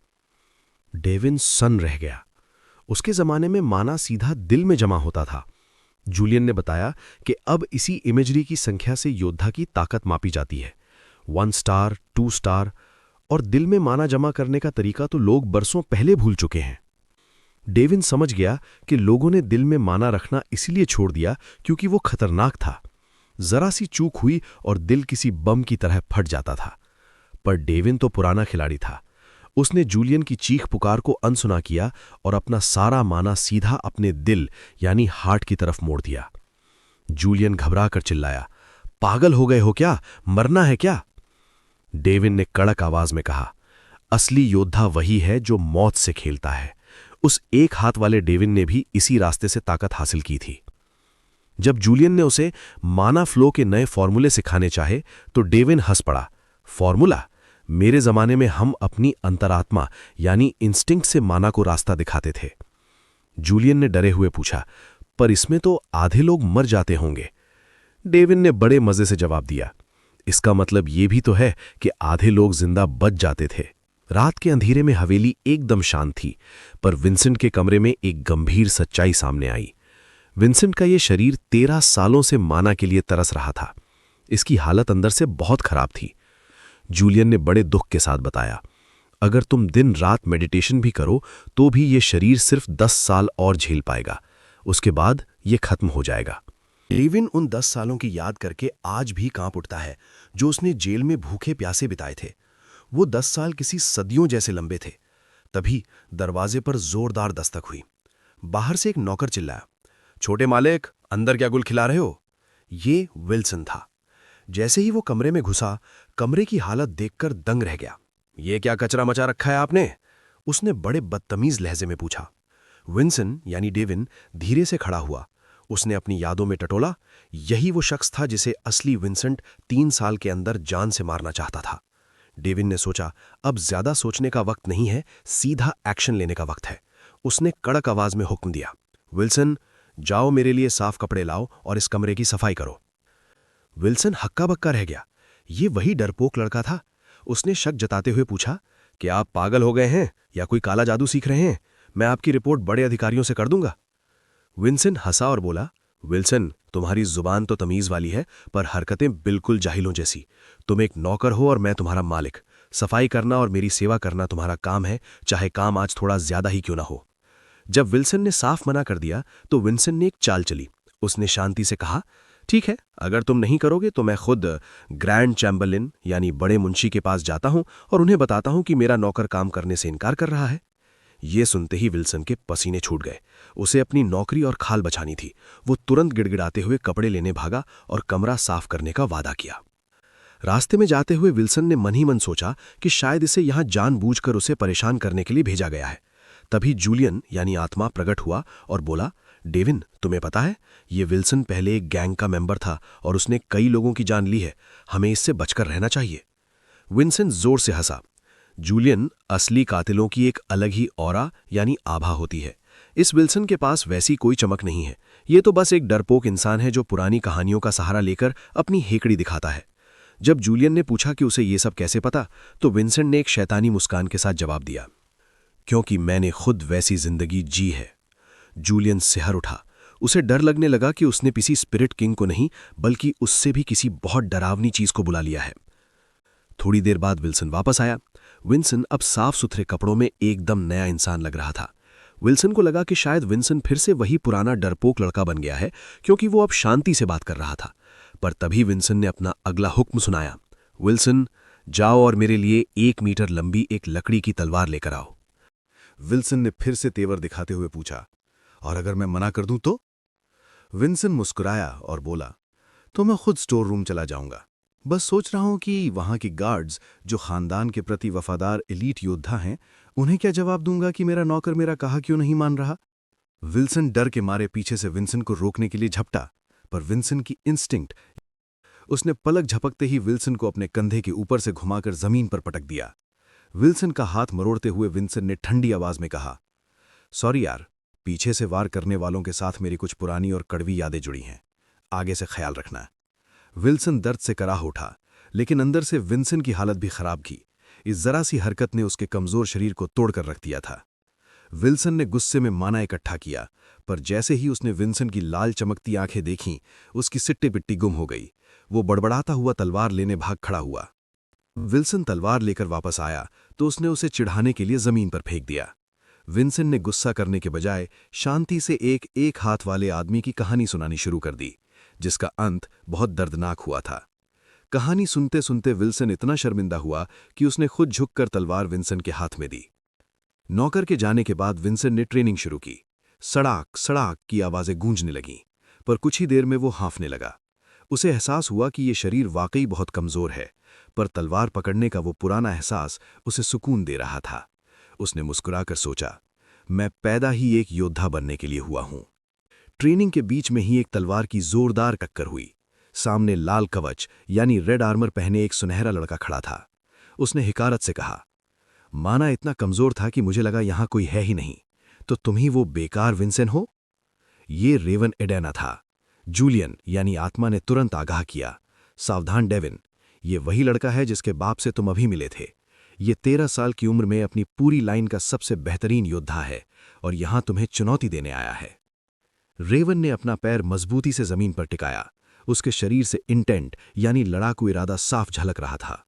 [SPEAKER 1] डेविन सन्न रह गया। उसके जमाने में माना सीधा दिल में जमा होता था। जूलियन ने बताया कि अब इसी इमेजरी की संख्या से योद्धा की ताकत मापी जाती है। 1 स्टार, 2 स्टार, और दिल में माना जमा करने का तरीका तो लोग बरसों पहले भूल चुके हैं। डेविन समझ गया कि लोगों ने दिल में माना रखना इसलिए छोड़ दिया क्योंकि वो खतरनाक था। जरा सी चूक हुई और दिल किसी बम की तरह फट जाता था। पर डेविन तो पुराना खिलाड़ी था। उसने जूलियन की चीख पुकार को अनसुना किया और अपना सारा माना सीधा अपने दिल यानी हार्ट की तरफ मोड़ दिया। जूलियन घबरा कर चिल्लाया, पागल हो गए हो क्या? मरना है क्या? डेविन ने कड़क आवाज में कहा, असली योद्धा वही है जो मौत से खेलता है। उस एक हाथ वाले डेविन ने भी इसी रास्ते से ताकत हासिल की थी। जब जूलियन ने उसे माना फ्लो के नए फॉर्मूले सिखाने चाहे तो डेविन हंस पड़ा। फॉर्मूला? मेरे जमाने में हम अपनी अंतरात्मा यानी इंस्टिंक्ट से माना को रास्ता दिखाते थे। जूलियन ने डरे हुए पूछा, पर इसमें तो आधे लोग मर जाते होंगे। डेविन ने बड़े मजे से जवाब दिया, इसका मतलब ये भी तो है कि आधे लोग जिंदा बच जाते थे। रात के अंधेरे में हवेली एकदम शांत थी, पर विंसेंट के कमरे में एक गंभीर सच्चाई सामने आई। विंसेंट का ये शरीर 13 सालों से माना के लिए तरस रहा था। इसकी हालत अंदर से बहुत खराब थी। जूलियन ने बड़े दुख के साथ बताया, अगर तुम दिन रात मेडिटेशन भी करो तो भी ये शरीर सिर्फ 10 साल और झेल पाएगा। उसके बाद ये खत्म हो जाएगा। डेविन उन 10 सालों की याद करके आज भी कांप उठता है जो उसने जेल में भूखे प्यासे बिताए थे। वो 10 साल किसी सदियों जैसे लंबे थे। तभी दरवाजे पर जोरदार दस्तक हुई। बाहर से एक नौकर चिल्लाया, छोटे मालिक, अंदर क्या गुल खिला रहे हो? ये विल्सन था। जैसे ही वो कमरे में घुसा, कमरे की हालत देखकर दंग रह गया। ये क्या कचरा मचा रखा है आपने? उसने बड़े बदतमीज लहजे में पूछा। विल्सन यानी डेविन धीरे से खड़ा हुआ। उसने अपनी यादों में टटोला, यही वो शख्स था जिसे असली विंसेंट 3 साल के अंदर जान से मारना चाहता था। डेविन ने सोचा, अब ज्यादा सोचने का वक्त नहीं है, सीधा एक्शन लेने का वक्त है। उसने कड़क आवाज में हुक्म दिया, विल्सन, जाओ मेरे लिए साफ कपड़े लाओ और इस कमरे की सफाई करो। विल्सन हक्का बक्का रह गया। ये वही डरपोक लड़का था। उसने शक जताते हुए पूछा, क्या आप पागल हो गए हैं या कोई काला जादू सीख रहे हैं? मैं आपकी रिपोर्ट बड़े अधिकारियों से कर दूंगा। विंसेंट हंसा और बोला, विल्सन, तुम्हारी जुबान तो तमीज वाली है पर हरकतें बिल्कुल जाहिलों जैसी। तुम एक नौकर हो और मैं तुम्हारा मालिक। सफाई करना और मेरी सेवा करना तुम्हारा काम है, चाहे काम आज थोड़ा ज्यादा ही क्यों ना हो। जब विल्सन ने साफ मना कर दिया तो विंसेंट ने एक चाल चली। उसने शांति से कहा, ठीक है, अगर तुम नहीं करोगे तो मैं खुद ग्रैंड चैम्बरलिन यानी बड़े मुंशी के पास जाता हूं और उन्हें बताता हूं कि मेरा नौकर काम करने से इनकार कर रहा है। ये सुनते ही विल्सन के पसीने छूट गए। उसे अपनी नौकरी और खाल बचानी थी। वो तुरंत गिड़गिड़ाते हुए कपड़े लेने भागा और कमरा साफ करने का वादा किया। रास्ते में जाते हुए विल्सन ने मन ही मन सोचा कि शायद इसे यहां जानबूझकर उसे परेशान करने के लिए भेजा गया है। तभी जूलियन यानी आत्मा प्रकट हुआ और बोला, डेविन, तुम्हें पता है, ये विल्सन पहले एक गैंग का मेंबर था और उसने कई लोगों की जान ली है। हमें इससे बचकर रहना चाहिए। विंसेंट जोर से हंसा। जूलियन, असली कातिलों की एक अलग ही ऑरा यानी आभा होती है। इस विल्सन के पास वैसी कोई चमक नहीं है। ये तो बस एक डरपोक इंसान है जो पुरानी कहानियों का सहारा लेकर अपनी हेकड़ी दिखाता है। जब जूलियन ने पूछा कि उसे ये सब कैसे पता, तो विंसेंट ने एक शैतानी मुस्कान के साथ जवाब दिया, क्योंकि मैंने खुद वैसी जिंदगी जी है। जूलियन सिहर उठा। उसे डर लगने लगा कि उसने किसी स्पिरिट किंग को नहीं बल्कि उससे भी किसी बहुत डरावनी चीज को बुला लिया है। थोड़ी देर बाद विल्सन वापस आया। विंसन अब साफ सुथरे कपड़ों में एकदम नया इंसान लग रहा था। विल्सन को लगा कि शायद विंसन फिर से वही पुराना डरपोक लड़का बन गया है, क्योंकि वो अब शांति से बात कर रहा था। पर तभी विंसन ने अपना अगला हुक्म सुनाया, विल्सन, जाओ और मेरे लिए 1 मीटर लंबी एक लकड़ी की तलवार लेकर आओ। विल्सन ने फिर से तेवर दिखाते हुए पूछा, और अगर मैं मना कर दूं तो? विंसन मुस्कुराया और बोला, तो मैं खुद स्टोर रूम चला जाऊंगा। बस सोच रहा हूं कि वहां की गार्ड्स जो खानदान के प्रति वफादार एलीट योद्धा हैं, उन्हें क्या जवाब दूंगा कि मेरा नौकर मेरा कहा क्यों नहीं मान रहा। विल्सन डर के मारे पीछे से विंसन को रोकने के लिए झपटा, पर विंसन की इंस्टिंक्ट, उसने पलक झपकते ही विल्सन को अपने कंधे के ऊपर से घुमाकर जमीन पर पटक दिया। विल्सन का हाथ मरोड़ते हुए विंसन ने ठंडी आवाज में कहा, सॉरी यार, पीछे से वार करने वालों के साथ मेरी कुछ पुरानी और कड़वी यादें जुड़ी हैं, आगे से ख्याल रखना। विल्सन दर्द से कराह उठा, लेकिन अंदर से विंसन की हालत भी खराब की। इस जरा सी हरकत ने उसके कमजोर शरीर को तोड़कर रख दिया था। विल्सन ने गुस्से में माना इकट्ठा किया, पर जैसे ही उसने विंसन की लाल चमकती आंखें देखीं, उसकी सिट्टी पिट्टी गुम हो गई। वो बड़बड़ाता हुआ तलवार लेने भाग खड़ा हुआ। विल्सन तलवार लेकर वापस आया तो उसने उसे चिढ़ाने के लिए जमीन पर फेंक दिया। विंसन ने गुस्सा करने के बजाय शांति से एक हाथ वाले आदमी की कहानी सुनानी शुरू कर दी, जिसका अंत बहुत दर्दनाक हुआ था। कहानी सुनते सुनते विल्सन इतना शर्मिंदा हुआ कि उसने खुद झुककर तलवार विंसन के हाथ में दी। नौकर के जाने के बाद विंसन ने ट्रेनिंग शुरू की। सड़ाक सड़ाक की आवाजें गूंजने लगीं, पर कुछ ही देर में वो हाँफने लगा। उसे एहसास हुआ कि ये शरीर वाकई बहुत कमजोर है, पर तलवार पकड़ने का वो पुराना एहसास उसे सुकून दे रहा था। उसने मुस्कुराकर सोचा, मैं पैदा ही एक योद्धा बनने के लिए हुआ हूं। ट्रेनिंग के बीच में ही एक तलवार की जोरदार टक्कर हुई। सामने लाल कवच यानी रेड आर्मर पहने एक सुनहरा लड़का खड़ा था। उसने हिकारत से कहा, माना इतना कमजोर था कि मुझे लगा यहां कोई है ही नहीं, तो तुम ही वो बेकार विंसन हो? ये रेवन एडेना था। जूलियन यानी आत्मा ने तुरंत आगाह किया, सावधान डेविन, ये वही लड़का है जिसके बाप से तुम अभी मिले थे। ये 13 साल की उम्र में अपनी पूरी लाइन का सबसे बेहतरीन योद्धा है और यहां तुम्हें चुनौती देने आया है। रेवन ने अपना पैर मजबूती से जमीन पर टिकाया। उसके शरीर से इंटेंट यानी लड़ाकू इरादा साफ झलक रहा था।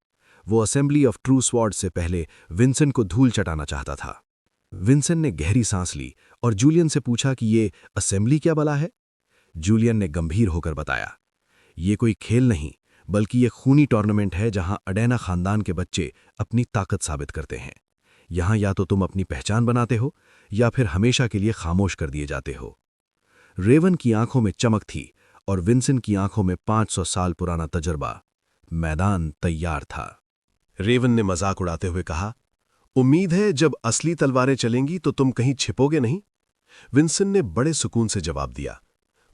[SPEAKER 1] वो असेंबली ऑफ ट्रू स्वॉर्ड से पहले विंसन को धूल चटाना चाहता था। विंसन ने गहरी सांस ली और जूलियन से पूछा कि ये असेंबली क्या बला है। जूलियन ने गंभीर होकर बताया, ये कोई खेल नहीं, बल्कि ये खूनी टूर्नामेंट है जहां अडेना खानदान के बच्चे अपनी ताकत साबित करते हैं। यहां या तो तुम अपनी पहचान बनाते हो या फिर हमेशा के लिए खामोश कर दिए जाते हो। रेवन की आंखों में चमक थी और विंसन की आंखों में 500 साल पुराना तजर्बा। मैदान तैयार था। रेवन ने मजाक उड़ाते हुए कहा, उम्मीद है जब असली तलवारें चलेंगी तो तुम कहीं छिपोगे नहीं? विंसन ने बड़े सुकून से जवाब दिया,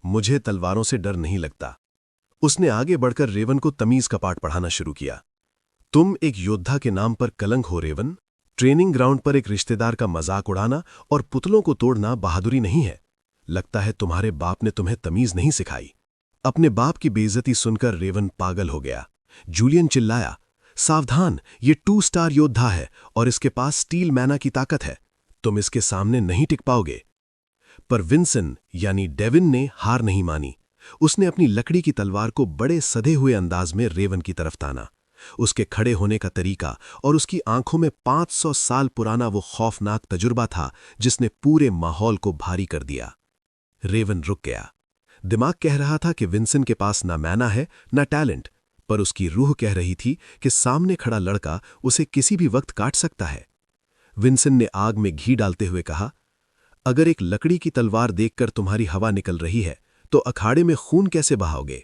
[SPEAKER 1] मुझे तलवारों से डर नहीं लगता। उसने आगे बढ़कर रेवन को तमीज का पाठ पढ़ाना शुरू किया। तुम एक योद्धा के नाम पर कलंक हो रेवन। ट्रेनिंग ग्राउंड पर एक रिश्तेदार का मजाक उड़ाना और पुतलों को तोड़ना बहादुरी नहीं है। लगता है तुम्हारे बाप ने तुम्हें तमीज नहीं सिखाई। अपने बाप की बेइज्जती सुनकर रेवन पागल हो गया। जूलियन चिल्लाया, सावधान, ये 2 स्टार योद्धा है और इसके पास स्टील मैना की ताकत है। तुम इसके सामने नहीं टिक पाओगे। पर विंसन यानी डेविन ने हार नहीं मानी। उसने अपनी लकड़ी की तलवार को बड़े सधे हुए अंदाज में रेवन की तरफ ताना। उसके खड़े होने का तरीका और उसकी आंखों में 500 साल पुराना वो खौफनाक तजुर्बा था जिसने पूरे माहौल को भारी कर दिया। रेवन रुक गया। दिमाग कह रहा था कि विंसन के पास ना मैना है ना टैलेंट, पर उसकी रूह कह रही थी कि सामने खड़ा लड़का उसे किसी भी वक्त काट सकता है। विंसन ने आग में घी डालते हुए कहा, अगर एक लकड़ी की तलवार देखकर तुम्हारी हवा निकल रही है तो अखाड़े में खून कैसे बहाओगे?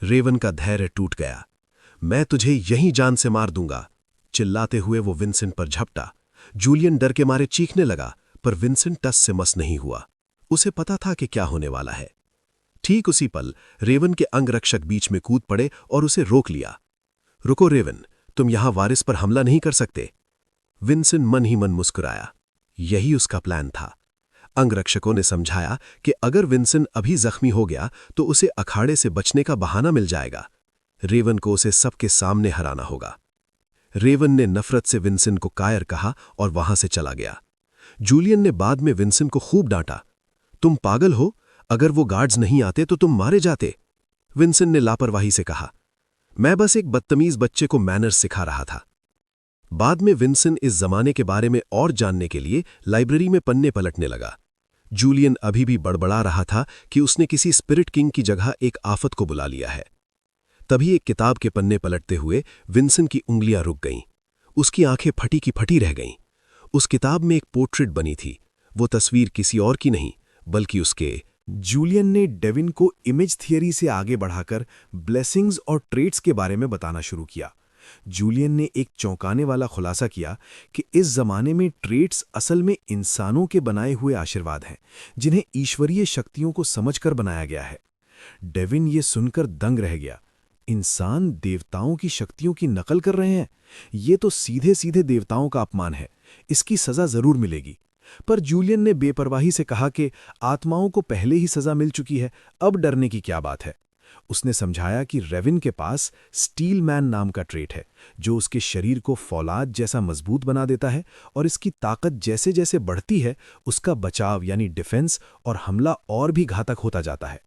[SPEAKER 1] रेवन का धैर्य टूट गया। मैं तुझे यहीं जान से मार दूंगा। चिल्लाते हुए वो विंसन पर झपटा। जूलियन डर के मारे चीखने लगा, पर विंसन टस से मस नहीं हुआ। उसे पता था कि क्या होने वाला है। ठीक उसी पल रेवन के अंगरक्षक बीच में कूद पड़े और उसे रोक लिया। रुको रेवन, तुम यहां वारिस पर हमला नहीं कर सकते। विंसन मन ही मन मुस्कुराया। यही उसका प्लान था। अंगरक्षकों ने समझाया कि अगर विंसन अभी जख्मी हो गया तो उसे अखाड़े से बचने का बहाना मिल जाएगा। रेवन को उसे सबके सामने हराना होगा। रेवन ने नफरत से विंसन को कायर कहा और वहां से चला गया। जूलियन ने बाद में विंसन को खूब डांटा, तुम पागल हो, अगर वो गार्ड्स नहीं आते तो तुम मारे जाते। विंसन ने लापरवाही से कहा, मैं बस एक बदतमीज बच्चे को मैनर्स सिखा रहा था। बाद में विंसन इस जमाने के बारे में और जानने के लिए लाइब्रेरी में पन्ने पलटने लगा। जूलियन अभी भी बड़बड़ा रहा था कि उसने किसी स्पिरिट किंग की जगह एक आफत को बुला लिया है।
[SPEAKER 3] तभी एक किताब के पन्ने पलटते हुए विंसेंट की उंगलियां रुक गईं। उसकी आंखें फटी की फटी रह गईं। उस किताब में एक पोर्ट्रेट बनी थी। वो तस्वीर किसी और की नहीं, बल्कि उसके।
[SPEAKER 1] जूलियन ने डेविन को इमेज थियरी से आगे बढ़ाकर ब्लेसिंग्स और ट्रेट्स के बारे में बताना शुरू किया। जूलियन ने एक चौंकाने वाला खुलासा किया कि इस जमाने में ट्रेट्स असल में इंसानों के बनाए हुए आशीर्वाद हैं, जिन्हें ईश्वरीय शक्तियों को समझकर बनाया गया है। डेविन ये सुनकर दंग रह गया। इंसान देवताओं की शक्तियों की नकल कर रहे हैं? ये तो सीधे सीधे देवताओं का अपमान है। इसकी सजा जरूर मिलेगी। पर जूलियन ने बेपरवाही से कहा कि आत्माओं को पहले ही सजा मिल चुकी है, अब डरने की क्या बात है। उसने समझाया कि रेविन के पास स्टील मैन नाम का ट्रेट है, जो उसके शरीर को फौलाद जैसा मजबूत बना देता है, और इसकी ताकत जैसे जैसे बढ़ती है, उसका बचाव यानी डिफेंस और हमला और भी घातक होता जाता है।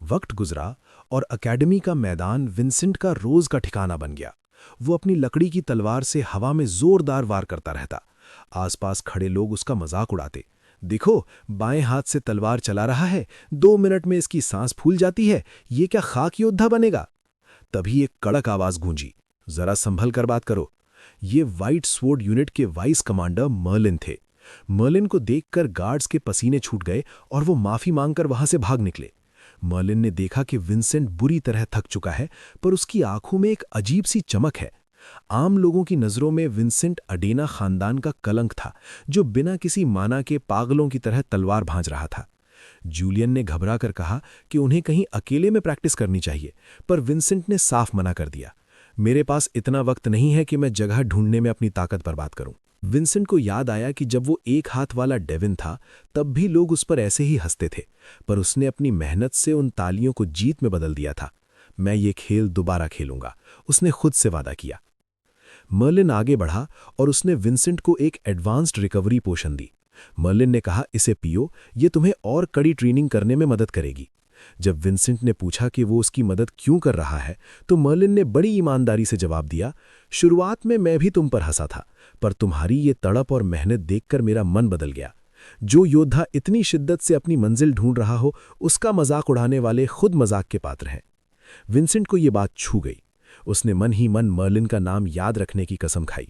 [SPEAKER 1] वक्त गुजरा और अकेडमी का मैदान विंसेंट का रोज का ठिकाना बन गया। वो अपनी लकड़ी की तलवार से हवा में जोरदार वार करता रहता। आसपास खड़े लोग उसका मजाक उड़ाते। देखो, बाएं हाथ से तलवार चला रहा है, 2 मिनट में इसकी सांस फूल जाती है, ये क्या खाक योद्धा बनेगा। तभी एक कड़क आवाज गूंजी, जरा संभल कर बात करो। ये व्हाइट स्वॉर्ड यूनिट के वाइस कमांडर मर्लिन थे। मर्लिन को देखकर गार्ड्स के पसीने छूट गए और वो माफी मांगकर वहां से भाग निकले। मर्लिन ने देखा कि विंसेंट बुरी तरह थक चुका है, पर उसकी आंखों में एक अजीब सी चमक है। आम लोगों की नजरों में विंसेंट अडेना खानदान का कलंक था, जो बिना किसी माना के पागलों की तरह तलवार भांज रहा था। जूलियन ने घबरा कर कहा कि उन्हें कहीं अकेले में प्रैक्टिस करनी चाहिए, पर विंसेंट ने साफ मना कर दिया। मेरे पास इतना वक्त नहीं है कि मैं जगह ढूंढने में अपनी ताकत बर्बाद करूं। विंसेंट को याद आया कि जब वो एक हाथ वाला डेविन था, तब भी लोग उस पर ऐसे ही हंसते थे, पर उसने अपनी मेहनत से उन तालियों को जीत में बदल दिया था। मैं ये खेल दोबारा खेलूंगा, उसने खुद से वादा किया। मर्लिन आगे बढ़ा और उसने विंसेंट को एक एडवांस्ड रिकवरी पोशन दी। मर्लिन ने कहा, इसे पियो, ये तुम्हें और कड़ी ट्रेनिंग करने में मदद करेगी। जब विंसेंट ने पूछा कि वो उसकी मदद क्यों कर रहा है, तो मर्लिन ने बड़ी ईमानदारी से जवाब दिया, शुरुआत में मैं भी तुम पर हंसा था, पर तुम्हारी ये तड़प और मेहनत देखकर मेरा मन बदल गया। जो योद्धा इतनी शिद्दत से अपनी मंजिल ढूंढ रहा हो, उसका मजाक उड़ाने वाले खुद मजाक के पात्र हैं। विंसेंट को ये बात छू गई। उसने मन ही मन मर्लिन का नाम याद रखने की कसम खाई।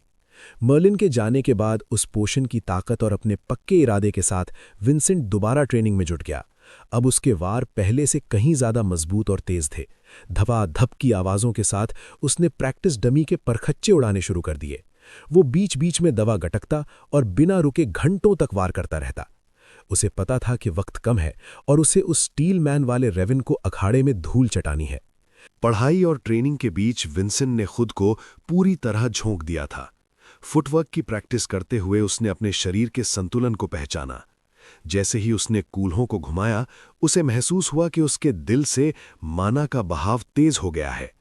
[SPEAKER 1] मर्लिन के जाने के बाद उस पोशन की ताकत और अपने पक्के इरादे के साथ विंसेंट दोबारा ट्रेनिंग में जुट गया। अब उसके वार पहले से कहीं ज्यादा मजबूत और तेज थे। धपाधप की आवाजों के साथ उसने प्रैक्टिस डमी के परखच्चे उड़ाने शुरू कर दिए। वो बीच बीच में दवा गटकता और बिना रुके घंटों तक वार करता रहता। उसे पता था कि वक्त कम है और उसे उस स्टील मैन वाले रेविन को अखाड़े में धूल चटानी है।
[SPEAKER 3] पढ़ाई और ट्रेनिंग के बीच विंसेंट ने खुद को पूरी तरह झोंक दिया था। फुटवर्क की प्रैक्टिस करते हुए उसने अपने शरीर के संतुलन को पहचाना। जैसे ही उसने कूल्हों को घुमाया, उसे महसूस हुआ कि उसके दिल से माना का बहाव तेज हो गया है।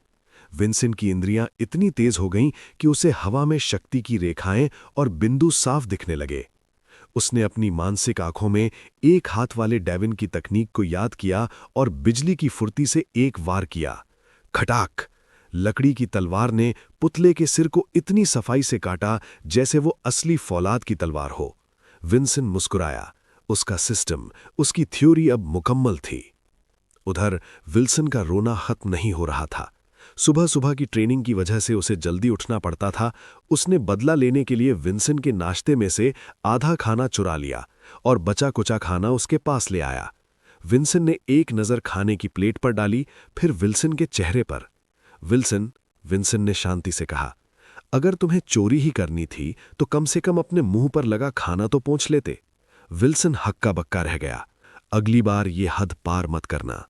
[SPEAKER 3] विंसेंट की इंद्रियां इतनी तेज हो गईं कि उसे हवा में शक्ति की रेखाएं और बिंदु साफ दिखने लगे। उसने अपनी मानसिक आंखों में एक हाथ वाले डेविन की तकनीक को याद किया और बिजली की फुर्ती से एक वार किया। खटाक! लकड़ी की तलवार ने पुतले के सिर को इतनी सफाई से काटा जैसे वो असली फौलाद की तलवार हो। विंसेंट मुस्कुराया। उसका सिस्टम, उसकी थ्योरी अब मुकम्मल थी। उधर विल्सन का रोना खत्म नहीं हो रहा था। सुबह सुबह की ट्रेनिंग की वजह से उसे जल्दी उठना पड़ता था। उसने बदला लेने के लिए विंसेंट के नाश्ते में से आधा खाना चुरा लिया और बचा कुचा खाना उसके पास ले आया। विंसेंट ने एक नज़र खाने की प्लेट पर डाली, फिर विल्सन के चेहरे पर। विंसेंट ने शांति से कहा, अगर तुम्हें चोरी ही करनी थी तो कम से कम अपने मुंह पर लगा खाना तो पोंछ लेते। विल्सन हक्का बक्का रह गया। अगली बार ये हद पार मत करना।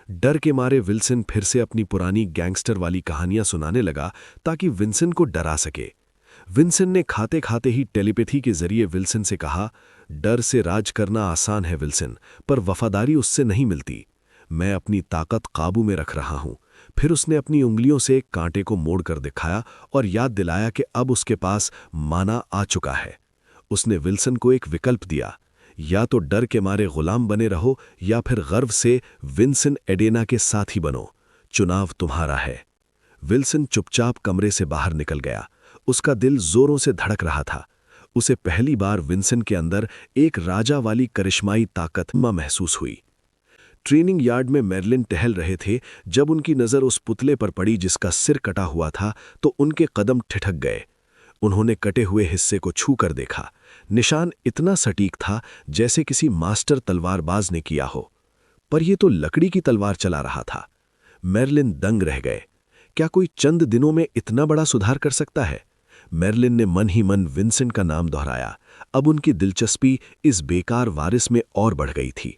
[SPEAKER 3] डर के मारे विल्सन फिर से अपनी पुरानी गैंगस्टर वाली कहानियां सुनाने लगा ताकि विंसेंट को डरा सके। विंसेंट ने खाते खाते ही टेलीपैथी के जरिए विल्सन से कहा, डर से राज करना आसान है विल्सन, पर वफादारी उससे नहीं मिलती। मैं अपनी ताकत काबू में रख रहा हूं। फिर उसने अपनी उंगलियों से एक कांटे को मोड़कर दिखाया और याद दिलाया कि अब उसके पास माना आ चुका है। उसने विल्सन को एक विकल्प दिया, या तो डर के मारे गुलाम बने रहो या फिर गर्व से विंसेंट एडेना के साथी बनो। चुनाव तुम्हारा है। विल्सन चुपचाप कमरे से बाहर निकल गया। उसका दिल जोरों से धड़क रहा था। उसे पहली बार विंसेंट के अंदर एक राजा वाली करिश्माई ताकत महसूस हुई।
[SPEAKER 1] ट्रेनिंग यार्ड में मैर्लिन टहल रहे थे जब उनकी नज़र उस पुतले पर पड़ी जिसका सिर कटा हुआ था, तो उनके कदम ठिठक गए। उन्होंने कटे हुए हिस्से को छू कर देखा। निशान इतना सटीक था जैसे किसी मास्टर तलवारबाज ने किया हो, पर यह तो लकड़ी की तलवार चला रहा था। मैर्लिन दंग रह गए। क्या कोई चंद दिनों में इतना बड़ा सुधार कर सकता है? मैर्लिन ने मन ही मन विंसेंट का नाम दोहराया। अब उनकी दिलचस्पी इस बेकार वारिस में और बढ़ गई थी।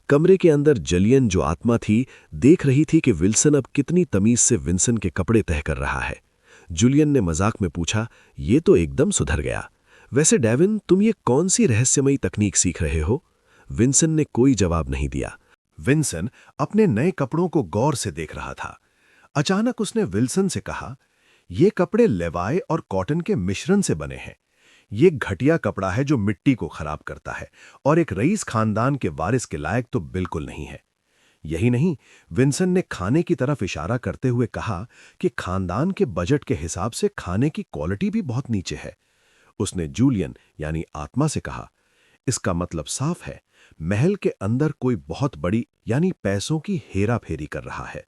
[SPEAKER 1] कमरे के अंदर जलियन, जो आत्मा थी, देख रही थी कि विल्सन अब कितनी तमीज से विंसेंट के कपड़े तह कर रहा है। जूलियन ने मजाक में पूछा, ये तो एकदम सुधर गया। वैसे डेविन, तुम ये कौन सी रहस्यमयी तकनीक सीख रहे हो? विंसेंट ने कोई जवाब नहीं दिया।
[SPEAKER 3] विंसन अपने नए कपड़ों को गौर से देख रहा था। अचानक उसने विल्सन से कहा, ये कपड़े लेवाई और कॉटन के मिश्रण से बने हैं। ये घटिया कपड़ा है जो मिट्टी को खराब करता है और एक रईस खानदान के वारिस के लायक तो बिल्कुल नहीं है। यही नहीं, विंसन ने खाने की तरफ इशारा करते हुए कहा कि खानदान के बजट के हिसाब से खाने की क्वालिटी भी बहुत नीचे है। उसने जूलियन यानी आत्मा से कहा, इसका मतलब साफ है, महल के अंदर कोई बहुत बड़ी यानी पैसों की हेराफेरी कर रहा है।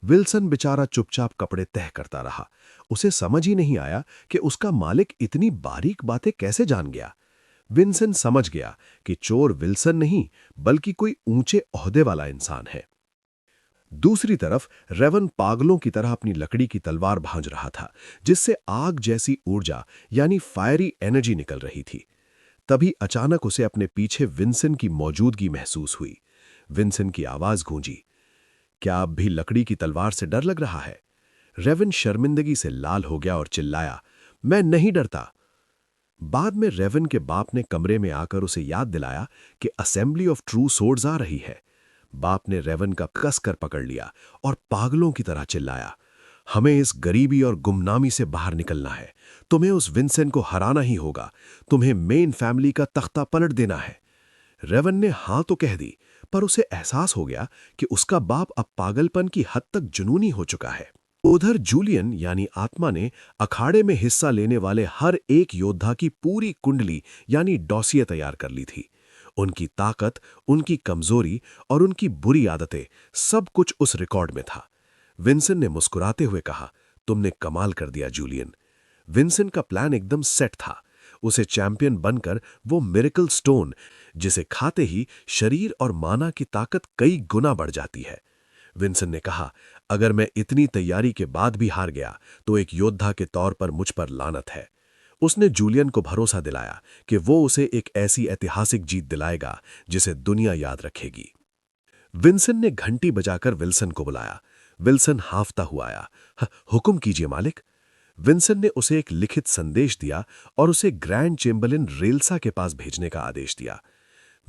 [SPEAKER 3] विल्सन बेचारा चुपचाप कपड़े तह करता रहा। उसे समझ ही नहीं आया कि उसका मालिक इतनी बारीक बातें कैसे जान गया। विंसन समझ गया कि चोर विल्सन नहीं बल्कि कोई ऊंचे ओहदे वाला इंसान है। दूसरी तरफ रेवन पागलों की तरह अपनी लकड़ी की तलवार भांज रहा था, जिससे आग जैसी ऊर्जा यानी फायरी एनर्जी निकल रही थी। तभी अचानक उसे अपने पीछे विंसन की मौजूदगी महसूस हुई। विंसन की आवाज गूंजी, क्या अब भी लकड़ी की तलवार से डर लग रहा है? रेवन शर्मिंदगी से लाल हो गया और चिल्लाया, मैं नहीं डरता। बाद में रेवन के बाप ने कमरे में आकर उसे याद दिलाया कि असेंबली ऑफ ट्रू सोर्ड्स आ रही है। बाप ने रेवन का कसकर पकड़ लिया और पागलों की तरह चिल्लाया, हमें इस गरीबी और गुमनामी से बाहर निकलना है। तुम्हें उस विंसेंट को हराना ही होगा। तुम्हें मेन फैमिली का तख्ता पलट देना है। रेवन ने हाँ तो कह दी, पर उसे एहसास हो गया कि उसका बाप अब पागलपन की हद तक जुनूनी हो चुका है। उधर जूलियन यानी आत्मा ने अखाड़े में हिस्सा लेने वाले हर एक योद्धा की पूरी कुंडली यानी डॉसिये तैयार कर ली थी। उनकी ताकत, उनकी कमजोरी और उनकी बुरी आदतें, सब कुछ उस रिकॉर्ड में था। विंसेंट ने मुस्कुराते हुए कहा, तुमने कमाल कर दिया जूलियन। विंसेंट का प्लान एकदम सेट था। उसे चैंपियन बनकर वो मिरेकल स्टोन, जिसे खाते ही शरीर और माना की ताकत कई गुना बढ़ जाती है। विंसेंट ने कहा, अगर मैं इतनी तैयारी के बाद भी हार गया तो एक योद्धा के तौर पर मुझ पर लानत है। उसने जूलियन को भरोसा दिलाया कि वो उसे एक ऐसी ऐतिहासिक जीत दिलाएगा जिसे दुनिया याद रखेगी। विंसेंट ने घंटी बजाकर विल्सन को बुलाया। विल्सन हांफता हुआ आया। हुक्म कीजिए मालिक। विंसेंट ने उसे एक लिखित संदेश दिया और उसे ग्रैंड चेम्बरलिन रेलसा के पास भेजने का आदेश दिया।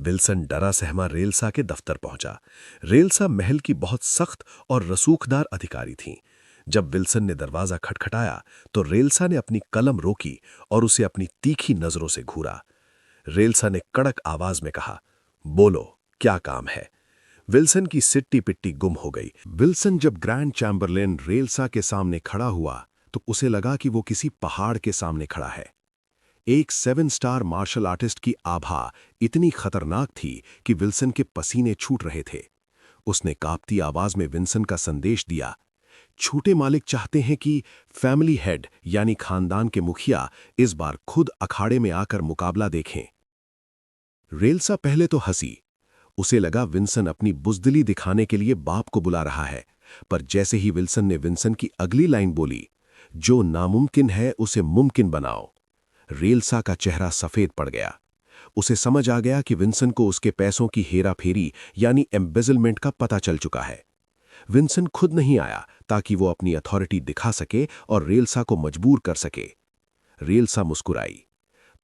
[SPEAKER 3] विल्सन डरा सहमा रेलसा के दफ्तर पहुंचा। रेलसा महल की बहुत सख्त और रसूखदार अधिकारी थीं। जब विल्सन ने दरवाजा खटखटाया तो रेलसा ने अपनी कलम रोकी और उसे अपनी तीखी नजरों से घूरा। रेलसा ने कड़क आवाज में कहा, बोलो, क्या काम है? विल्सन की सिट्टी पिट्टी गुम हो गई। विल्सन जब ग्रैंड चैम्बरलिन रेलसा के सामने खड़ा हुआ तो उसे लगा कि वो किसी पहाड़ के सामने खड़ा है। एक 7 स्टार मार्शल आर्टिस्ट की आभा इतनी खतरनाक थी कि विल्सन के पसीने छूट रहे थे। उसने कांपती आवाज में विल्सन का संदेश दिया, छोटे मालिक चाहते हैं कि फैमिली हेड यानी खानदान के मुखिया इस बार खुद अखाड़े में आकर मुकाबला देखें। रेलसा पहले तो हंसी। उसे लगा विल्सन अपनी बुजदिली दिखाने के लिए बाप को बुला रहा है, पर जैसे ही विल्सन ने विल्सन की अगली लाइन बोली, जो नामुमकिन है उसे मुमकिन बनाओ, रेलसा का चेहरा सफेद पड़ गया। उसे समझ आ गया कि विल्सन को उसके पैसों की हेराफेरी यानी एम्बेजलमेंट का पता चल चुका है। विल्सन खुद नहीं आया ताकि वो अपनी अथॉरिटी दिखा सके और रेलसा को मजबूर कर सके। रेलसा मुस्कुराई,